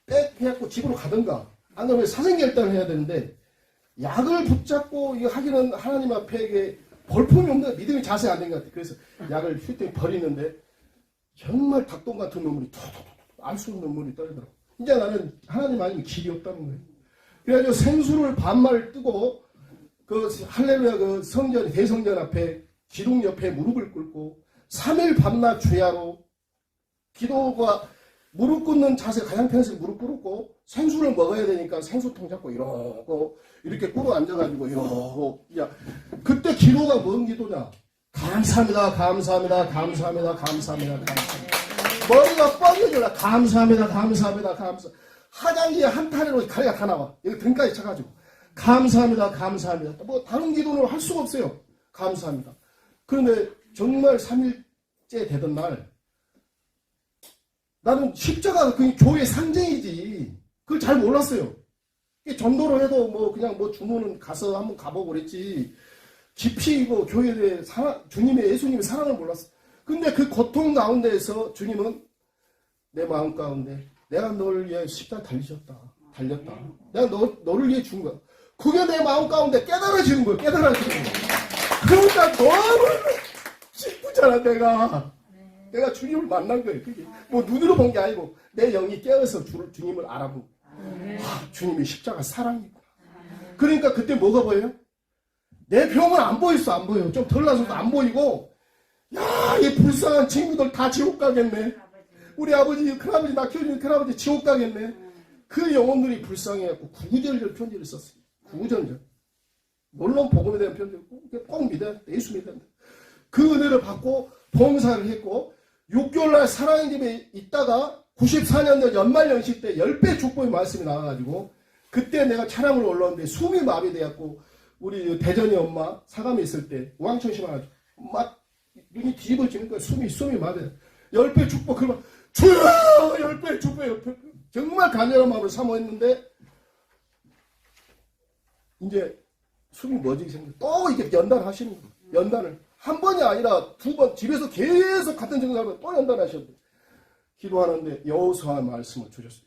빽해갖고 집으로 가든가 안 그러면 사생결단을 해야 되는데 약을 붙잡고 이거 하기는 하나님 앞에 이게 볼품이 없는 믿음이 자세히 안 된 것 같아요. 그래서 약을 휴대 버리는데 정말 닭똥 같은 눈물이 알 수 없는 눈물이 떨리더라고. 이제 나는 하나님 아니면 길이 없다는 거예요. 그래가지고 생수를 반말 뜨고 그 할렐루야 그 성전 대성전 앞에 기둥 옆에 무릎을 꿇고 3일 밤낮 주야로 기도가 무릎 꿇는 자세 가장 편해서 무릎 꿇고 생수를 먹어야 되니까 생수통 잡고 이러고 이렇게 꿇어 앉아가지고 이러고 야 그때 기도가 뭔 기도냐? 감사합니다, 감사합니다, 감사합니다, 감사합니다, 감사합니다. 머리가 뻥해져라. 감사합니다, 감사합니다, 감사. 화장지에 한 타리로 가리가 다 나와. 여기 등까지 차가지고 감사합니다, 감사합니다. 뭐 다른 기도는 할 수가 없어요. 감사합니다. 그런데 정말 3일째 되던 날 나는 십자가가 그 교회의 상징이지. 그걸 잘 몰랐어요. 전도를 해도 뭐 그냥 뭐 주문은 가서 한번 가보고 그랬지. 깊이 이거 교회에 대해 주님의 예수님의 사랑을 몰랐어. 근데 그 고통 가운데에서 주님은 내 마음 가운데 내가 너를 위해 십자가 달렸다. 내가 너를 위해 준 거야. 그게 내 마음 가운데 깨달아지는 거야. 깨달아지는 거야. 그러니까 너무 기쁘잖아 내가 주님을 만난 거예요. 그게 뭐 눈으로 본 게 아니고 내 영이 깨어서 주님을 알아보고 주님이 십자가 사랑이구나. 그러니까 그때 뭐가 보여요? 내 병은 안 보였어. 안 보여. 좀 덜 나서도 안 보이고 야, 이 불쌍한 친구들 다 지옥 가겠네. 우리 아버지, 큰아버지, 나 키워준 큰아버지 지옥 가겠네. 그 영혼들이 불쌍해갖고 구구절절 편지를 썼어요. 구구절절. 물론 복음에 대한 편지였고 꼭 믿어야 돼. 예수 믿어야 돼. 그 은혜를 받고 봉사를 했고 6개월날 사랑의 집에 있다가 94년도 연말연시 때 10배 축복의 말씀이 나와가지고 그때 내가 차량으로 올라오는데 숨이 마비돼갖고 우리 대전이 엄마 사감에 있을 때 우황천 심어가지고 막 눈이 뒤집어지니까 숨이 마비돼. 10배 축복 그러면 주여 10배 축복 10배 정말 간절한 마음으로 사모했는데 이제 숨이 멎기 생겨. 또 이렇게 연단하시는 거예요. 연단을 한 번이 아니라 2번 집에서 계속 같은 증상을 또 연단하셨대. 기도하는데 여호수아 말씀을 주셨어요.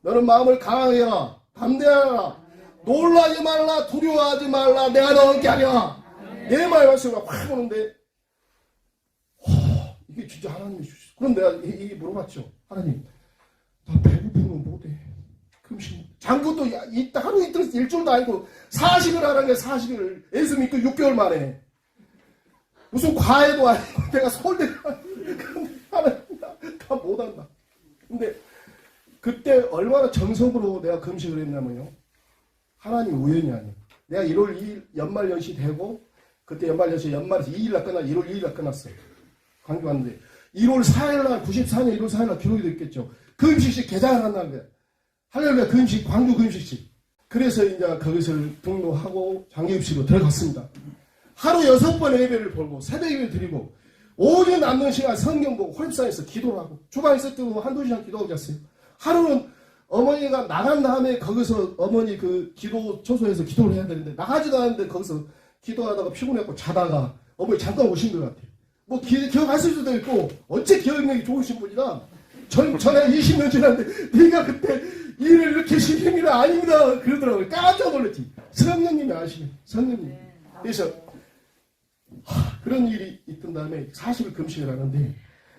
너는 마음을 강하게 해라. 담대하라. 놀라지 말라. 두려워하지 말라. 내가 너와 함께 하리라. 내 말씀을 확 오는데 이게 진짜 하나님이 주셨어. 그럼 내가 이게 물어봤죠. 하나님 나 배고프면 못해. 그럼 장군도 하루 이틀 일주일도 아니고 40일 하라는 게 40일 예수 믿고 6개월 만에 무슨 과외도 아니고 내가 서울대 하나님 다 못한다. 근데 그때 얼마나 정성으로 내가 금식을 했냐면요. 하나님 우연이 아니에요. 내가 1월 2일 연말연시 되고 그때 연말연시 연말에서 2일날 끝나 1월 2일날 끝났어요. 관계 왔는데 1월 4일날 94년 1월 4일날 기록이 됐겠죠. 그 음식식 개장을 한다는 거예요. 할렐루야. 그 음식 광주 그 음식식. 그래서 이제 그것을 등록하고 장기입시로 들어갔습니다. 하루 6번 예배를 보고 새벽 예배 드리고 오전 남는 시간 성경 보고 홀입산에서 기도를 하고 주방에 있을 때도 한두 시간 기도하고 잤어요. 하루는 어머니가 나간 다음에 거기서 어머니 그 기도 초소에서 기도를 해야 되는데 나가지도 않았는데 거기서 기도하다가 피곤했고 자다가 어머니 잠깐 오신 것 같아요. 뭐 기억하실 수도 있고 어째 기억력이 좋으신 분이라 전에 20년 지났는데 네가 그때 일을 이렇게 시킨 게 아닙니다 그러더라고요. 깜짝 놀랐지. 성령님이 아시네. 성령님. 그래서 그런 일이 있던 다음에 40일 금식을 하는데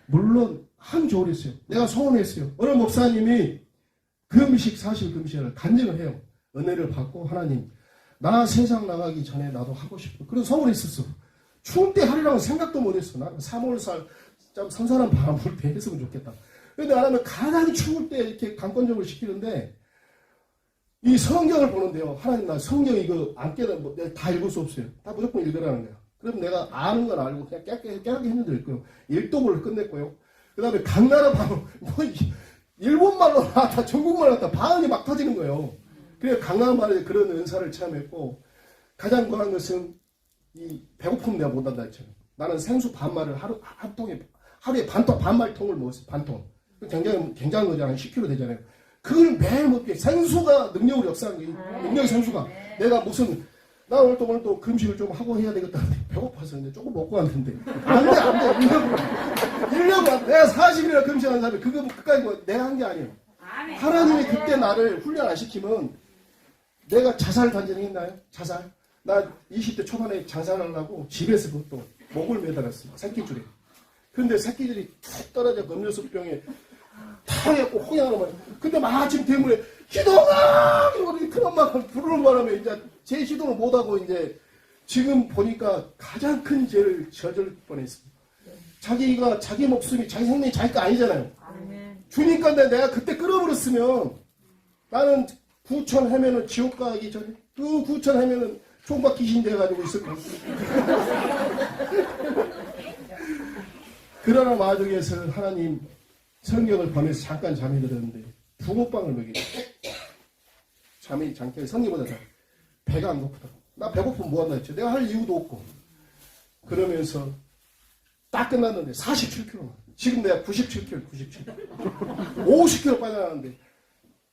물론 한 조를 했어요. 내가 소원했어요. 어느 목사님이 금식 40일 금식을 간증을 해요. 은혜를 받고 하나님 나 세상 나가기 전에 나도 하고 싶어. 그런 소원이 있었어. 추울 때 하리라고 생각도 못했어. 나는 3월살 좀 선선한 바람 불 때 했으면 좋겠다. 그런데 하나님은 가장 추울 때 이렇게 강권적으로 시키는데 이 성경을 보는데요. 하나님 나 성경 이거 안 깨달아 내가 다 읽을 수 없어요. 다 무조건 읽으라는 거야. 그럼 내가 아는 건 알고 그냥 깨끗하게 했는데 읽고요. 일독을 끝냈고요. 그 다음에 각 나라 방언 뭐 일본말로 나왔다 중국말로 나왔다 방언이 막 터지는 거예요. 그래서 각 나라 말에 그런 은사를 체험했고 가장 권한 것은 이 배고픔 내가 못한다 했잖아요. 나는 생수 반말을 하루에 반말통을 먹었어요. 반통. 굉장한 거잖아요. 10kg 되잖아요. 그걸 매일 먹게 생수가 능력을 역사하는 거예요. 능력의 생수가. 내가 무슨 나 오늘 또 금식을 좀 하고 해야 되겠다. 배고파서 근데 조금 먹고 왔는데 안 돼. 이러고 내가 40일이나 금식하는 사람이 그거 끝까지 뭐 내가 한 게 아니에요. 하나님이 그때 나를 훈련 안 시키면 내가 자살 단전했나요? 자살? 나 20대 초반에 자살하려고 집에서 그것도 목을 매달았어요. 새끼줄에. 그런데 새끼들이 툭 떨어져 음료수병에 다 해갖고 호양하는 거예요. 근데 마침 때문에 기도가! 우리 큰엄마가 부르는 바람에 이제 제 시도를 못하고 이제 지금 보니까 가장 큰 죄를 저질 뻔했습니다. 자기가 자기 목숨이 자기 생명이 자기 거 아니잖아요. 주니까 내가 그때 끌어버렸으면 나는 구천 하면은 지옥 가기 전에 또 구천 하면은 총각 귀신 돼가지고 있을 거예요. 그러나 와중에서 하나님 성경을 보면서 잠깐 잠이 들었는데 붕어빵을 먹이고 잠이 잠깐 성경보다 배가 안 고프다. 나 배고프면 뭐한다 했죠. 내가 할 이유도 없고 그러면서 딱 끝났는데 47kg. 지금 내가 97kg. 50kg 빠져나왔는데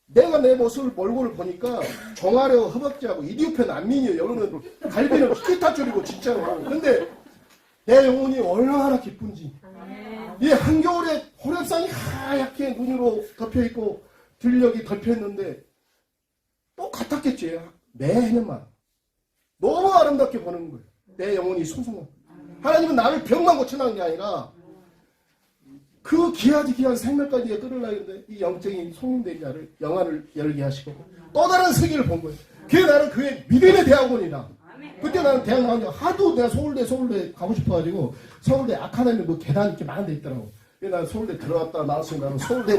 내가 내 모습을 몰골을 보니까 종아리하고 허벅지하고 이디오페 난민이에요. 여러분 갈비는 기타줄이고 진짜로. 근데 내 영혼이 얼마나 기쁜지. 이 한겨울에 호랩산이 하얗게 눈으로 덮여있고 들녘이 덮여있는데 똑같았겠지. 매해년만 너무 아름답게 보는 거예요. 내 영혼이 숭숭한. 하나님은 나를 병만 고쳐나는 게 아니라 그 귀하지 귀한 생명까지 끌으려고 했는데 이 영적인 송인된 자를 영안을 열게 하시고 또 다른 세계를 본 거예요. 그게 나는 그의 믿음의 대학원이다. 그때 나는 대학 나왔는데 하도 내가 서울대 가고 싶어가지고 서울대 아카데미 뭐 계단 이렇게 많은 데 있더라고. 그래서 나는 서울대 들어갔다 나왔으니까 나는 서울대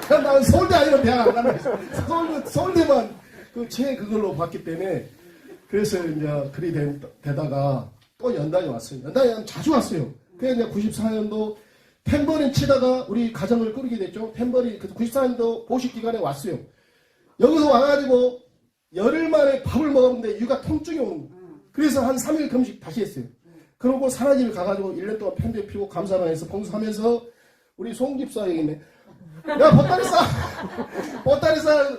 나는 서울대 아니면 대학 안 가는 거야. 서울대만 그 그걸로 봤기 때문에 그래서 이제 그리 되다가 또 연단이 왔어요. 연단이 자주 왔어요. 그래서 이제 94년도 탬버린 치다가 우리 가정을 꾸리게 됐죠. 탬버린 94년도 보식 기간에 왔어요. 여기서 와가지고 열흘 만에 밥을 먹었는데 육아 통증이 오는 거예요. 그래서 한 3일 금식 다시 했어요. 그러고 산화집을 가가지고 1년 동안 펜대 피고 감사만해서 봉사하면서 우리 송 집사에게 있네. 야 보따리 싸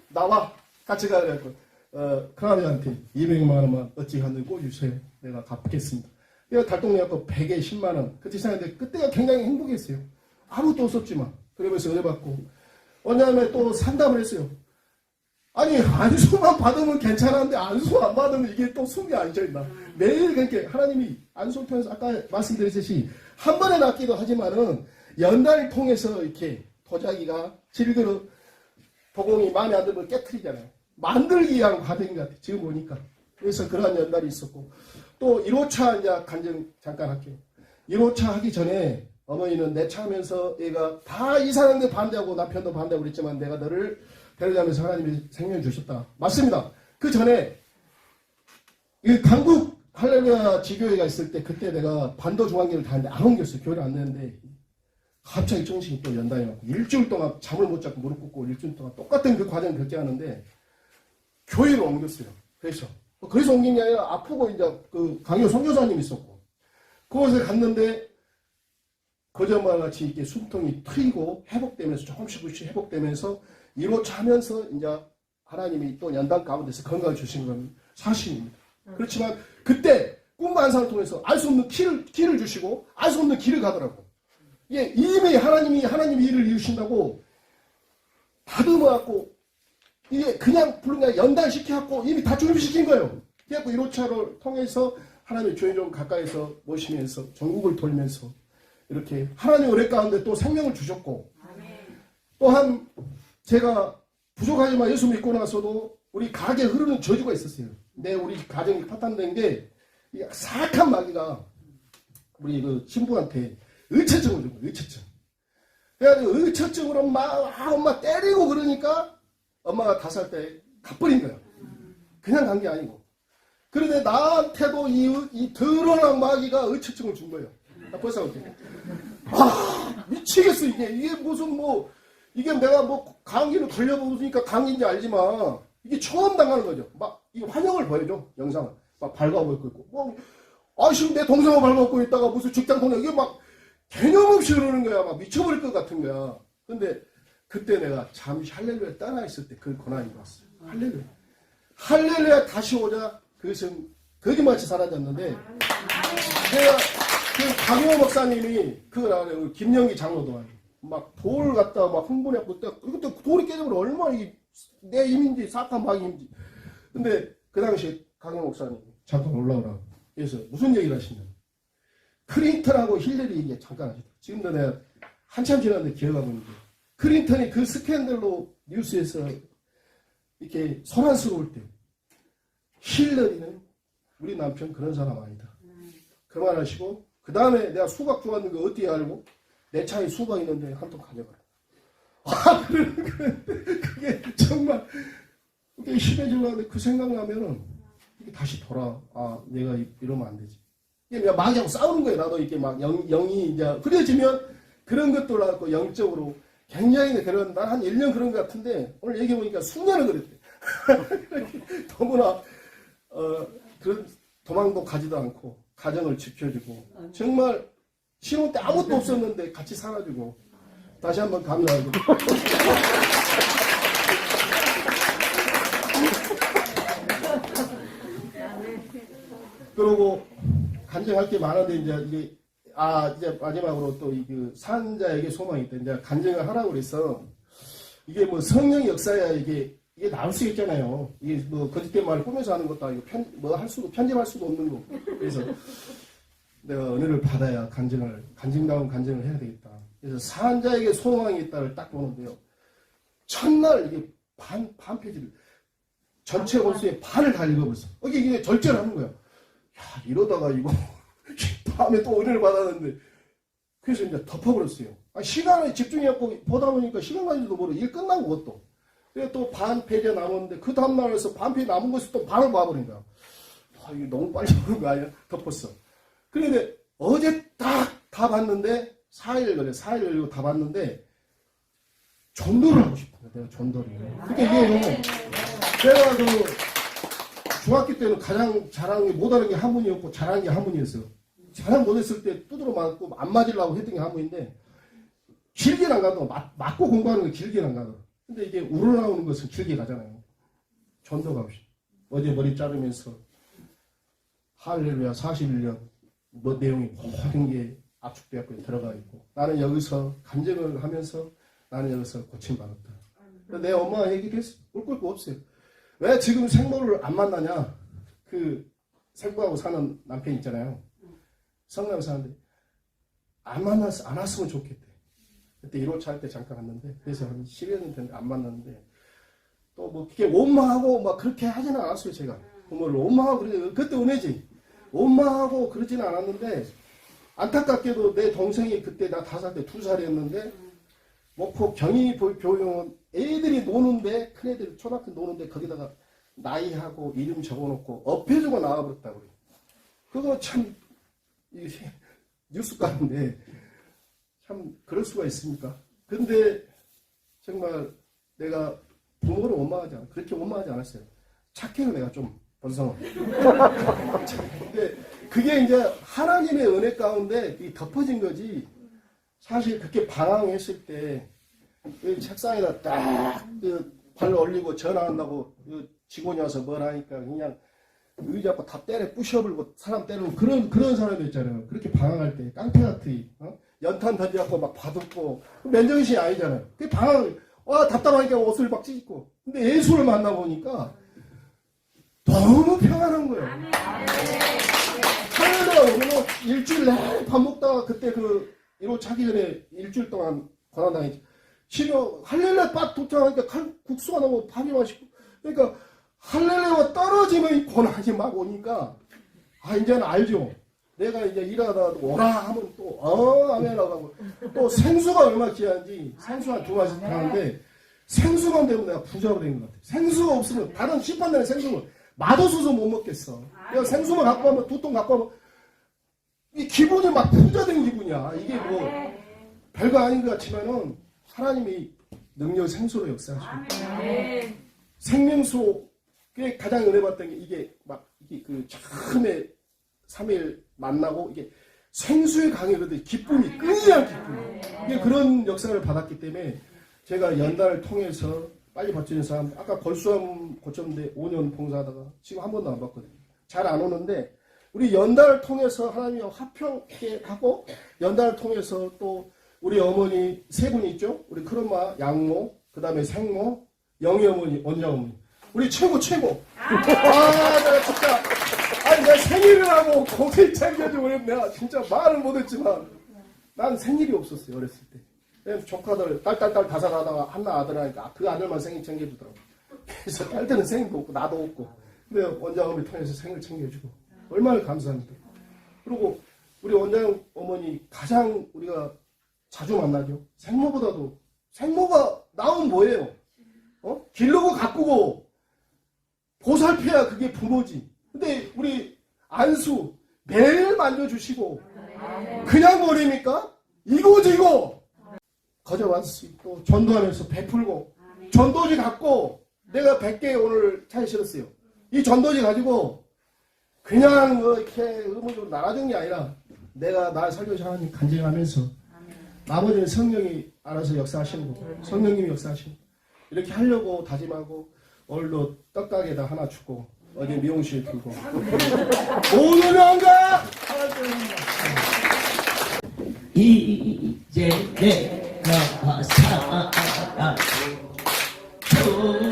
나와 같이 가라고 큰아버지한테 200만 원만 어찌 하는고 주세요. 내가 갚겠습니다. 내가 달동네갖고 100에 10만 원 그때 생각했는데 그때가 굉장히 행복했어요. 아무것도 없었지만 그러면서 은혜 받고 언제 또 상담을 했어요. 아니 안수만 받으면 괜찮은데 안수 안 받으면 이게 또 숨이 안 쉬어있나. 매일 그렇게 하나님이 안수를 통해서 아까 말씀드렸듯이 한 번에 낫기도 하지만은 연단을 통해서 이렇게 도자기가 질그릇 도공이 마음에 안 들면 깨트리잖아요. 만들기 위한 과정인 것 같아요. 지금 보니까. 그래서 그러한 연단이 있었고 또 1호차 이제 간증 잠깐 할게요. 1호차 하기 전에 어머니는 내 차 하면서 얘가 다 이 사람들 반대하고 남편도 반대하고 그랬지만 내가 너를 데려가면서 하나님이 생명을 주셨다. 맞습니다. 그 전에 이 강북 할렐루야 지교회가 있을 때 그때 내가 반도 중앙교회를 다녔는데 안 옮겼어요. 교회를 안 다녔는데 갑자기 정신이 또 연단해갖고 일주일 동안 잠을 못 자고 무릎 꿇고 일주일 동안 똑같은 그 과정을 겪게하는데 교회를 옮겼어요. 그래서 옮긴 게 아니라 아프고 이제 그 강요 선교사님 있었고 그곳에 갔는데 거짓말 같이 이렇게 숨통이 트이고 회복되면서 조금씩 회복되면서 이로차 하면서 이제 하나님이 또 연단 가운데서 건강을 주신 건 사실입니다. 그렇지만 그때 꿈과 환상을 통해서 알 수 없는 길을 주시고 알 수 없는 길을 가더라고. 이게 이미 하나님이 일을 이루신다고 다듬어갖고 이게 그냥 부른 게 아니라 연단시켜갖고 이미 다 준비시킨 거예요. 그래갖고 1호차를 통해서 하나님의 교회 좀 가까이서 모시면서 전국을 돌면서 이렇게 하나님의 은혜 가운데 또 생명을 주셨고 또한 제가 부족하지만 예수 믿고 나서도 우리 가게에 흐르는 저주가 있었어요. 우리 가정이 파탄된 게 사악한 마귀가 우리 그 신부한테 의처증을 준 거예요. 의처증. 그래가지고 의처증으로 막 엄마 때리고 그러니까 엄마가 5살 때 가버린 거예요. 그냥 간 게 아니고. 그런데 나한테도 이 더러운 마귀가 의처증을 준 거예요. 나 벌써 어떻게? 미치겠어 이게 무슨 이게 내가 감기를 걸려보니까 감기인지 알지만 이게 처음 당하는 거죠. 막 이 환영을 보여줘 영상을 막 발가벗고 있고 지금 내 동생을 발가벗고 있다가 무슨 직장 동료 이게 막 개념 없이 그러는 거야. 막 미쳐버릴 것 같은 거야. 근데 그때 내가 잠시 할렐루야 떠나 있을 때 그 고난이 왔어요. 할렐루야 다시 오자 그것은 거짓말같이 사라졌는데 내가 그 강효 목사님이 그걸 알아요. 김영기 장로도 막 돌 갖다 막 흥분해갖고 이것도 돌이 깨져버려 얼마나 이게 내 힘인지 사악한 마귀인지. 근데 그 당시에 강효 목사님이 잠깐 올라오라고 그래서 무슨 얘기를 하시냐면 클린턴하고 힐러리 얘기 잠깐 하시더라고요. 지금도 내가 한참 지났는데 기억하고 있는데 클린턴이 그 스캔들로 뉴스에서 이렇게 소란스러울 때 힐러리는 우리 남편 그런 사람 아니다. 그만하시고 그 다음에 내가 수박 좋아하는 거 어떻게 알고 내 차에 수박 있는데 한 통 가져가라. 그게 정말 그게 심해지려고 하는데 그 생각나면은 이게 다시 내가 이러면 안 되지. 이게 마귀하고 싸우는 거예요. 나도 이렇게 막 영이 이제 흐려지면 그런 것들 갖고 영적으로 굉장히 난 한 1년 그런 것 같은데 오늘 얘기해보니까 숙년을 그랬대. 너무나 그런 도망도 가지도 않고 가정을 지켜주고 정말 신혼 때 아무것도 없었는데 같이 살아주고 다시 한번 감사하고 그러고 간증할 게 많은데 이제 마지막으로 또 그 산자에게 소망이 있다. 이제 간증을 하라고 그래서 이게 성령의 역사야 이게 나올 수 있잖아요. 이게 거짓된 말을 꾸며서 하는 것도 아니고 편집할 수도 없는 거고. 그래서 내가 은혜를 받아야 간증다운 간증을 해야 되겠다. 그래서 산자에게 소망이 있다를 딱 보는데요. 첫날 이게 반 페이지를 전체 원수의 반을 다 읽어버렸어. 이게 절제를 하는 거야. 이러다가 이거 다음에 또 은혜를 받았는데 그래서 이제 덮어버렸어요. 시간에 집중해갖고 보다 보니까 시간 가지도 모르고 일 끝나고 그것도. 그래서 또 반 페이지 남았는데 그 다음날에서 반 페이지 남은 것을 또 반을 봐버린 거야. 이거 너무 빨리 보는 거 아니야? 덮었어. 그런데 어제 딱 다 봤는데 4일 걸리고 다 봤는데 전도를 하고 싶은 거야. 내가 전도를. 그러니까 이게 내가 중학교 때는 가장 잘하는 게 못하는 게 한문이었고 잘하는 게 한문이었어요. 잘하는 못했을 때 두드러 맞고 안 맞으려고 했던 게 한문인데 길게는 안 가도 맞고 공부하는 건 길게는 안 가도. 근데 이게 우러나오는 것은 길게 가잖아요. 전도가 없이. 어제 머리 자르면서 할렐루야 41년 내용이 모든 게 압축되었고 들어가 있고 나는 여기서 간증을 하면서 나는 여기서 고침받았다. 내 엄마가 얘기를 했어. 꿀꿀 거 없어요. 왜 지금 생모를 안 만나냐? 그 생모하고 사는 남편 있잖아요. 성남에 사는데 안 왔으면 좋겠대. 그때 1호차 할 때 잠깐 갔는데 그래서 한 10여 년 됐는데 안 만났는데 또 그렇게 원망하고 막 그렇게 하지는 않았어요. 제가 부모를 원망하고 그때 은혜지. 원망하고 그러지는 않았는데 안타깝게도 내 동생이 그때 나 5살 때 2살이었는데 목포 경희교육원 애들이 노는데 큰애들 초등학교 노는데 거기다가 나이하고 이름 적어놓고 엎혀주고 나와버렸다고 그래요. 그거 참 뉴스 같은데 참 그럴 수가 있습니까? 근데 정말 내가 부모를 원망하지 않아. 그렇게 원망하지 않았어요. 착해요, 내가 좀 번성은. 근데 그게 이제 하나님의 은혜 가운데 덮어진 거지. 사실 그렇게 방황했을 때 책상에다 딱그 발로 올리고 전화한다고 직원이 와서 뭘 하니까 그냥 의자고 다 때려 부셔버리고 사람 때리고 그런 사람도 있잖아요. 그렇게 방황할 때 깡패같이 연탄 던져갖고 막 받았고 맨정신이 아니잖아요. 그게 방황 답답하니까 옷을 막 찢고. 근데 예수를 만나보니까 너무 평안한 거예요. 하늘에 일주일 내내 밥 먹다가 그때 이로 자기 전에 일주일 동안 고난당했지. 심지어 할렐루야 밥 도착하니까 국수가 너무 밥이 맛있고. 그러니까 할렐루야가 떨어지면 이 고난이 막 오니까 이제는 알죠. 내가 이제 일하다 오라 하면 또 아멘하고 하고 또 생수가 얼마나 귀한지 생수 한 2마리씩 하는데 생수만 되면 내가 부자로 된 것 같아. 생수가 없으면 다른 시판되는 생수는 맛없어서 못 먹겠어. 내가 생수만 갖고 하면 2통 갖고 하면 이 기분이 막 부자 된 기분이야. 이게 뭐 별거 아닌 것 같지만은 하나님이 능력 생수로 역사하시고 생명수에 가장 은혜 받던 게 이게 처음에 3일 만나고 이게 생수의 강이거든. 기쁨이 끊이지 기쁨이. 이게 그런 역사를 받았기 때문에 제가 연단을 통해서 빨리 받치는 사람 아까 골수암 고쳤는데 5년 봉사하다가 지금 한 번도 안 받거든요. 잘 안 오는데 우리 연단을 통해서 하나님이 화평케 하고 연단을 통해서 또 우리 어머니 3분이 있죠. 우리 큰엄마 양모 그 다음에 생모 영희 어머니 원장 어머니 우리 최고 내가 진짜 내가 생일을 하고 고생 챙겨주고 내가 진짜 말을 못했지만 난 생일이 없었어요. 어렸을 때 조카들 딸 다살하다가 하나 아들 하니까 그 아들만 생일 챙겨주더라고. 그래서 딸들은 생일도 없고 나도 없고 근데 원장 어머니 통해서 생일 챙겨주고 얼마나 감사합니다. 그리고 우리 원장 어머니 가장 우리가 자주 만나죠. 생모가 나오면 뭐예요? 기르고 가꾸고 보살펴야 그게 부모지. 근데 우리 안수 매일 만져주시고 그냥 버립니까? 이고지고 거저왔을 또 전도하면서 베풀고 전도지 갖고 내가 100개 오늘 차에 실었어요. 이 전도지 가지고 그냥 이렇게 의무적으로 나가준 게 아니라 내가 날 살려주신 하나님 간증하면서 나머지는 성령이 알아서 역사하시는 거고 성령님이 역사하시는 거고 이렇게 하려고 다짐하고 오늘도 떡가게에다 하나 주고 어디 미용실 두고 오늘은 한가 이제 내가 살아 주를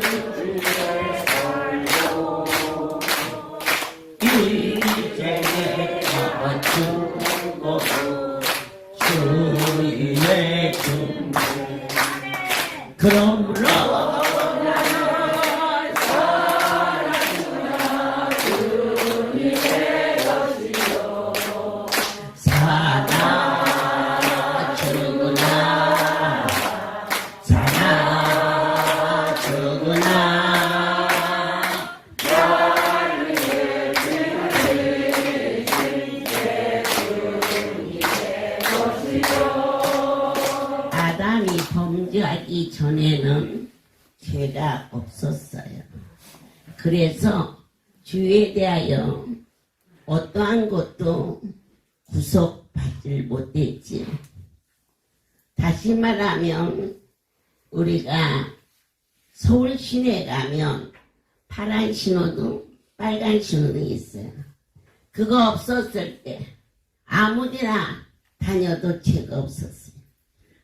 살고 이제 내가 죽고 주의 준비 그러므로 아담이 범죄하기 전에는 죄가 없었어요. 그래서 죄에 대하여 어떠한 것도 구속받지 못했지요. 다시 말하면 우리가 서울 시내에 가면 파란 신호등, 빨간 신호등이 있어요. 그거 없었을 때 아무데나 다녀도 죄가 없었어요.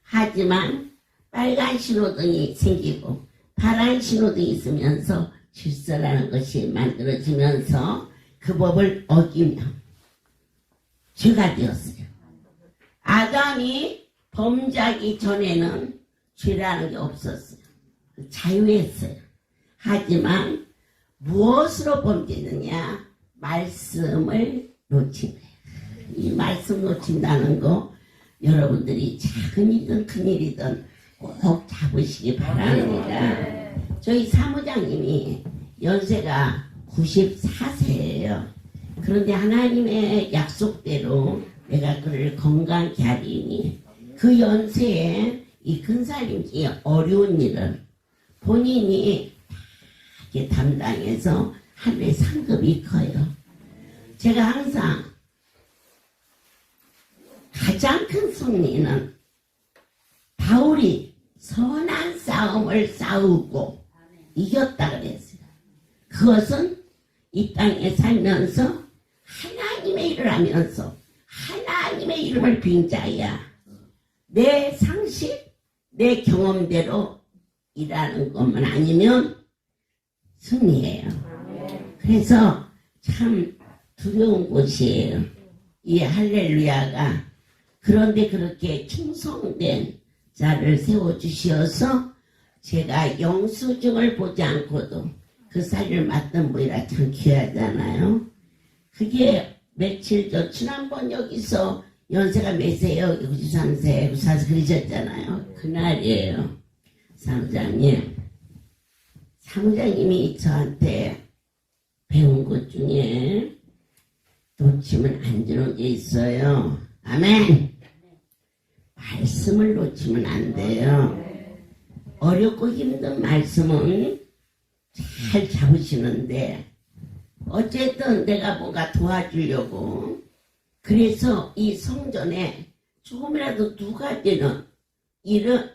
하지만 빨간 신호등이 생기고 파란 신호등이 있으면서 질서라는 것이 만들어지면서 그 법을 어기면 죄가 되었어요. 아담이 범죄하기 전에는 죄라는 게 없었어요. 자유했어요. 하지만 무엇으로 범죄느냐? 말씀을 놓친 거예요. 이 말씀 놓친다는 거 여러분들이 작은 일이든 큰 일이든 꼭 잡으시기 바랍니다. 저희 사무장님이 연세가 94세예요. 그런데 하나님의 약속대로 내가 그를 건강케 하리니 그 연세에 이 근살림이 어려운 일을 본인이 이렇게 담당해서 하늘의 상급이 커요. 제가 항상 가장 큰 승리는 바울이 선한 싸움을 싸우고 이겼다 그랬어요. 그것은 이 땅에 살면서 하나님의 일을 하면서 하나님의 이름을 빙자해야 내 상식, 내 경험대로 일하는 것만 아니면 승리해요. 그래서 참 두려운 곳이에요. 이 할렐루야가. 그런데 그렇게 충성된 자를 세워주시어서 제가 영수증을 보지 않고도 그 자리를 맡은 분이라 참 귀하잖아요. 그게 며칠 전 지난번 여기서 연세가 몇세요? 93세, 94세 그러셨잖아요. 그날이에요. 사무장님이 저한테 배운 것 중에 놓치면 안 되는 게 있어요. 아멘. 말씀을 놓치면 안 돼요. 어렵고 힘든 말씀은 잘 잡으시는데 어쨌든 내가 뭔가 도와주려고 그래서 이 성전에 조금이라도 누가 되는 일은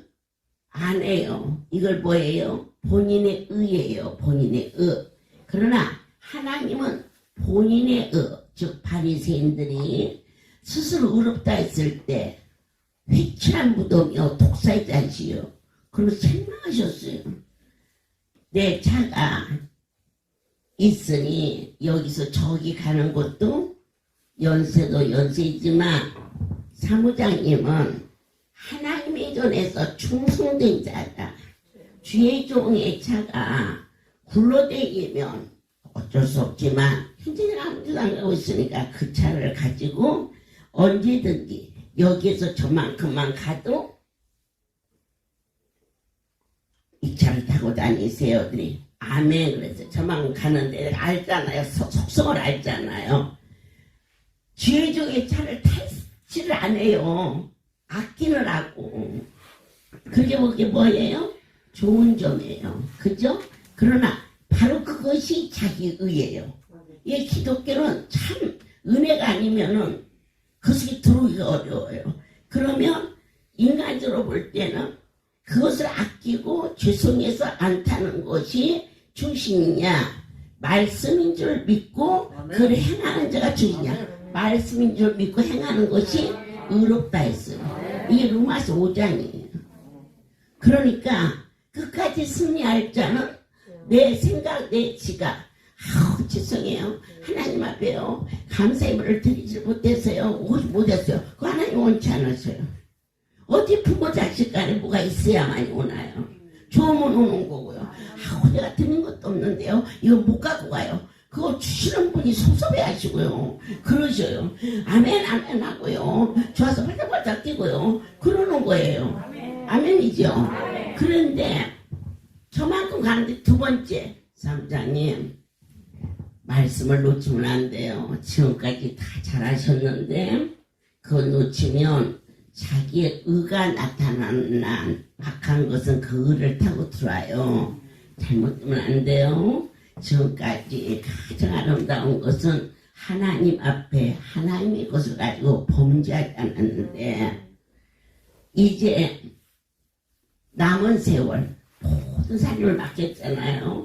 안 해요. 이걸 뭐예요? 본인의 의예요. 본인의 의. 그러나 하나님은 본인의 의, 즉 바리새인들이 스스로 의롭다 했을 때 회칠한 무덤이요 독사자시요. 그리고 책망하셨어요. 내 차가 있으니 여기서 저기 가는 것도 연세도 연세이지만 사무장님은 하나님의 전에서 충성된 자다. 주의 종의 차가 굴러다니면 어쩔 수 없지만 현재 아무데도 안 가고 있으니까 그 차를 가지고 언제든지 여기에서 저만큼만 가도 이 차를 타고 다니세요. 아멘. 그래서 저만 가는데 알잖아요. 속성을 알잖아요. 주의 종의 차를 타지를 안 해요. 아끼느라고. 그게 뭐예요? 좋은 점이에요. 그죠? 그러나 바로 그것이 자기 의예요. 이 기독교는 참 은혜가 아니면은 그것이 들어오기가 어려워요. 그러면 인간적으로 볼 때는 그것을 아끼고 죄송해서 안 타는 것이 중심이냐, 말씀인 줄 믿고 그를 행하는 자가 중이냐, 말씀인 줄 믿고 행하는 것이 의롭다 했어요. 이게 로마서 5장이에요. 그러니까 끝까지 승리할 자는 내 생각, 내 지각, 죄송해요. 하나님 앞에요. 감사의 물을 드리지 못해서요. 못했어요. 그거 하나님 원치 않았어요. 어디 부모 자식 간에 뭐가 있어야만 오나요? 좋으면 오는 거고요. 내가 드는 것도 없는데요. 이거 못 갖고 가요. 그거 주시는 분이 섭섭해 하시고요. 그러셔요. 아멘, 아멘 하고요. 좋아서 발짝발짝 뛰고요. 그러는 거예요. 아멘이죠. 그런데 저만큼 가는데 두 번째, 사무장님, 말씀을 놓치면 안 돼요. 지금까지 다 잘하셨는데, 그걸 놓치면 자기의 의가 나타나는 악한 것은 그 의를 타고 들어와요. 잘못되면 안 돼요. 지금까지 가장 아름다운 것은 하나님 앞에 하나님의 것을 가지고 범죄하지 않았는데 이제 남은 세월 모든 삶을 맡겼잖아요.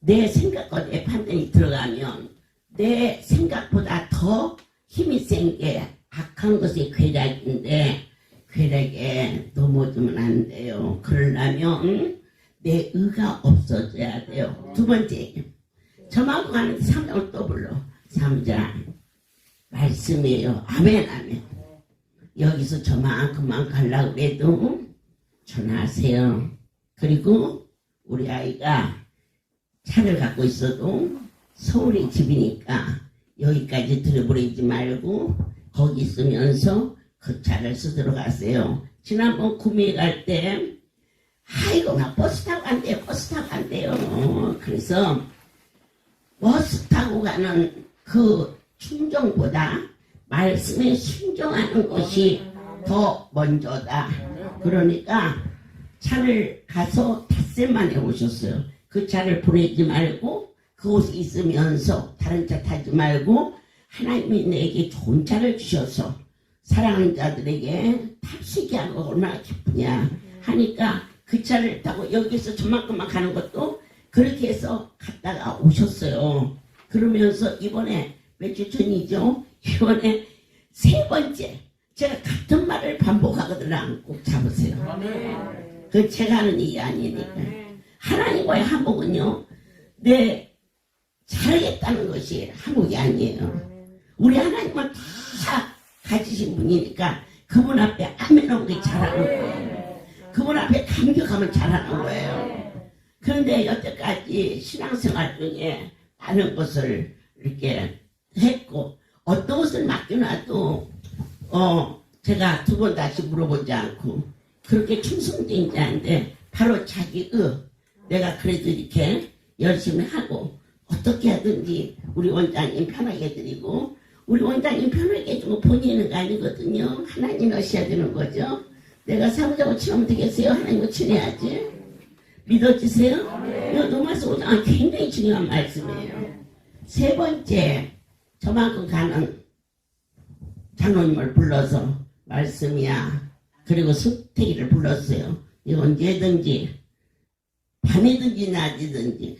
내 생각과 내 판단이 들어가면 내 생각보다 더 힘이 센 게 악한 것이 괴락인데 괴락에 넘어지면 안 돼요. 그러려면 내 의가 없어져야 돼요. 두 번째, 저만큼 가는데 3장을 또 불러. 3장 말씀이에요. 아멘, 아멘. 여기서 저만큼만 가려고 해도 전화하세요. 그리고 우리 아이가 차를 갖고 있어도 서울에 집이니까 여기까지 들여보내지 말고 거기 있으면서 그 차를 쓰도록 하세요. 지난번 구미에 갈 때 아이고 나 버스 타고 간대요. 버스 타고 간대요. 그래서 버스 타고 가는 그 충정보다 말씀에 순종하는 것이 더 먼저다. 그러니까 차를 가서 닷새 만에 오셨어요. 그 차를 보내지 말고 그곳에 있으면서 다른 차 타지 말고 하나님이 내게 좋은 차를 주셔서 사랑하는 자들에게 탑승게 하고 얼마나 기쁘냐 하니까 그 차를 타고 여기서 저만큼만 가는 것도 그렇게 해서 갔다가 오셨어요. 그러면서 이번에 며칠 전이죠. 이번에 세 번째 제가 같은 말을 반복하거든요. 꼭 잡으세요. 그 제가 하는 일이 아니니까. 하나님과의 한복은요. 내 잘하겠다는 것이 한복이 아니에요. 우리 하나님은 다 가지신 분이니까 그분 앞에 아멘 하는 게 잘하는 거예요. 그분 앞에 감격하면 잘하는 거예요. 그런데 여태까지 신앙생활 중에 많은 것을 이렇게 했고 어떤 것을 맡겨놔도 제가 두 번 다시 물어보지 않고 그렇게 충성된 자인데 바로 자기 내가 그래도 이렇게 열심히 하고 어떻게 하든지 우리 원장님 편하게 해드리고 우리 원장님 편하게 해주고 본인은 아니거든요. 하나님 하셔야 되는 거죠. 내가 사무자고 치면 되겠어요? 하나님과 친해야지. 믿어지세요? 이거 노마스 오장 굉장히 중요한 말씀이에요. 세 번째 저만큼 가는 장로님을 불러서 말씀이야. 그리고 승태기를 불렀어요. 이거 언제든지 밤이든지 낮이든지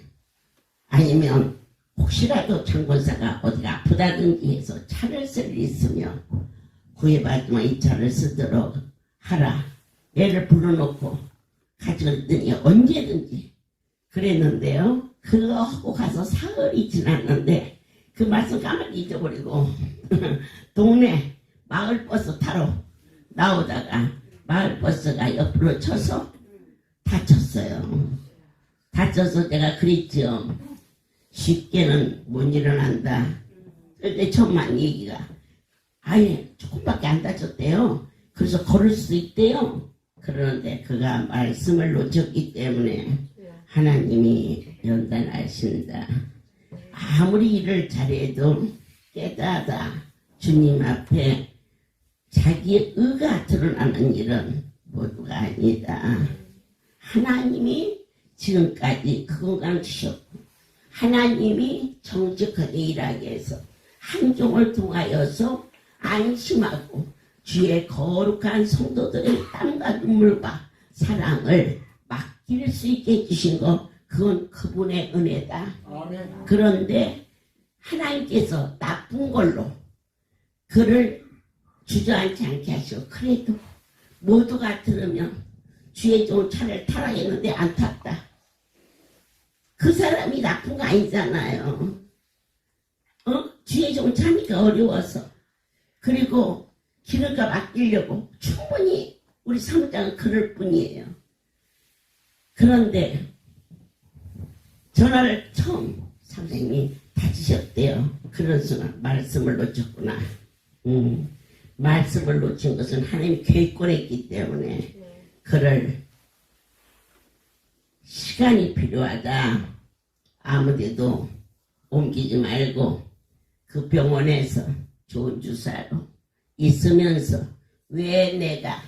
아니면 혹시라도 장권사가 어디가 아프다든지 해서 차를 쓸 일 있으면 구해받지만 이 차를 쓰도록 하라. 애를 불러놓고 가져갔더니 언제든지 그랬는데요. 그거 하고 가서 사흘이 지났는데 그 말씀 까마귀 잊어버리고 동네 마을버스 타러 나오다가 마을버스가 옆으로 쳐서 다쳤어요. 다쳐서 내가 그랬죠. 쉽게는 못 일어난다. 근데 천만 얘기가 아예 조금밖에 안 다쳤대요. 그래서 걸을 수 있대요. 그러는데 그가 말씀을 놓쳤기 때문에 하나님이 연단하신다. 아무리 일을 잘해도 깨닫아 주님 앞에 자기의 의가 드러나는 일은 모두가 아니다. 하나님이 지금까지 그 건강 주셨고 하나님이 정직하게 일하게 해서 한 종을 통하여서 안심하고 주의 거룩한 성도들의 땀과 눈물과 사랑을 맡길 수 있게 해주신 것 그건 그분의 은혜다. 아멘. 그런데 하나님께서 나쁜 걸로 그를 주저앉지 않게 하시고 그래도 모두가 들으면 주의 좋은 차를 타라겠는데 안 탔다. 그 사람이 나쁜 거 아니잖아요. 주의 좋은 차니까 어려워서 그리고 기름값 아끼려고 충분히 우리 사무장은 그럴 뿐이에요. 그런데 전화를 처음 선생님이 다치셨대요. 그런 순간 말씀을 놓쳤구나. 말씀을 놓친 것은 하나님이 계획권했기 때문에 그를 시간이 필요하다. 아무데도 옮기지 말고 그 병원에서 좋은 주사로 있으면서 왜 내가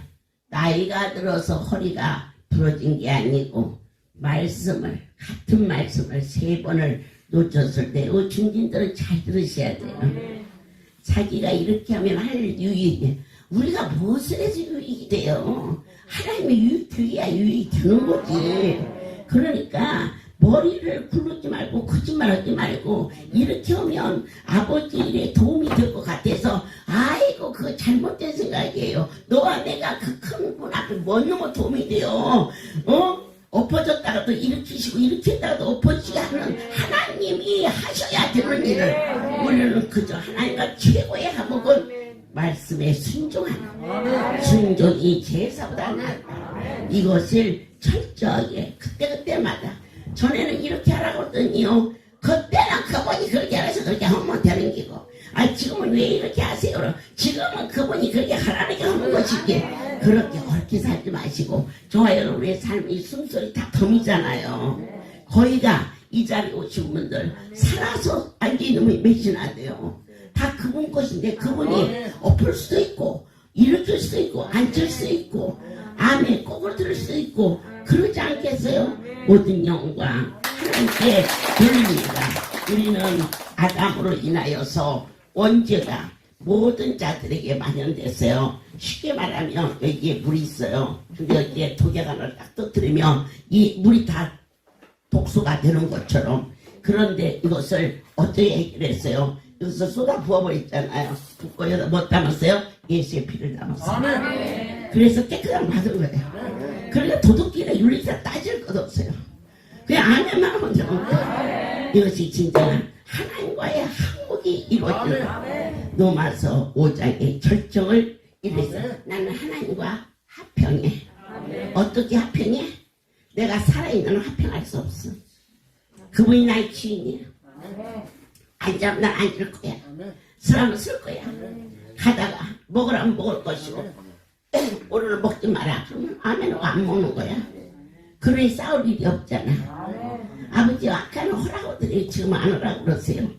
나이가 들어서 허리가 부러진 게 아니고 같은 말씀을 3번을 놓쳤을 때 중진들은 잘 들으셔야 돼요. 자기가 이렇게 하면 할 유익이 우리가 무엇을 해서 유익이 돼요. 하나님의 유익이야 유익이 되는 거지. 그러니까 머리를 굴르지 말고 거짓말하지 말고 이렇게 하면 아버지 일에 도움이 될 것 같아서 아이고 그거 잘못된 생각이에요. 너와 내가 그 큰 분 앞에 뭔 놈의 도움이 돼요. 엎어졌다가도 일으키시고 일으켰다가도 엎어지게 하는 하나님이 하셔야 되는 일을 우리는 그저 하나님과 최고의 화목은 말씀에 순종하는 순종이 제사보다 낫다. 이것을 철저하게 그때마다 전에는 이렇게 하라고 했더니요 그때는 그분이 그렇게 하셔서 그렇게 하면 되는 기고 지금은 왜 이렇게 하세요? 지금은 그분이 그렇게 하라니까 하는 것이지 그렇게 옳게 살지 마시고 좋아요. 우리의 삶이 숨소리 다 덤이잖아요. 거기가 이 자리에 오신 분들 살아서 앉아있는 분이 몇이나 돼요. 다 그분 것인데 그분이 엎을 수도 있고 일으킬 수도 있고 앉을 수도 있고 암에 꼭을 들을 수도 있고 그러지 않겠어요? 모든 영광 하나님께 돌립니다. 우리는 아담으로 인하여서 원죄가 모든 자들에게 만연됐어요. 쉽게 말하면 여기에 물이 있어요. 근데 여기에 독약안을 딱 터뜨리면 이 물이 다 독소가 되는 것처럼. 그런데 이것을 어떻게 해결했어요? 여기서 쏟아 부어버렸잖아요. 붓고 여기다 뭐 담았어요? 예수의 피를 담았어요. 그래서 깨끗함 받은 거예요. 그러니까 도덕기나 윤리사 따질 것 없어요. 그냥 아멘만 하면 되는 거예요. 이것이 진정한 하나님과의 항목이 이루어지는 로마서 5장의 결정을 이루어서 나는 하나님과 합평해. 어떻게 합평해? 내가 살아있는 한 합평할 수 없어. 그분이 나의 주인이야. 앉으면 난 앉을 거야. 쓰라면 쓸 거야. 가다가 먹으라면 먹을 것이고 오늘 먹지 마라. 그러면 아멘하고 안 먹는 거야. 그러니 싸울 일이 없잖아. 아버지 아까는 허락하더니 지금 안 오라고 그러세요.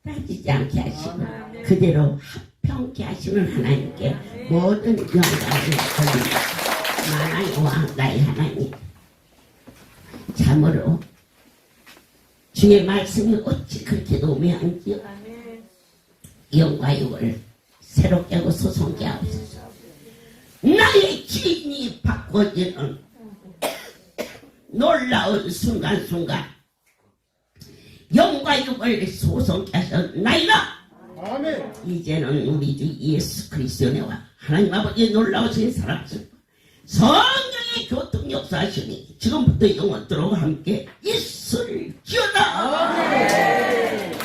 따지지 않게 하시고 그대로 합평케 하시는 하나님께 모든 영광을 돌립니다. 만왕의 왕 나의 하나님, 참으로 주의 말씀이 어찌 그렇게 노매한지요. 영과 육을 새롭게 하고 소송케 하옵소서. 나의 주인이 바꿔지는 놀라운 순간순간 영과 육을 소송케 하셨나이다. 아멘. 이제는 우리 주 예수 그리스도의 은혜와 하나님 아버지의 놀라우신 사랑하신 성령의 교통 역사하시니 지금부터 영원토록 함께 있을지어다. 아멘.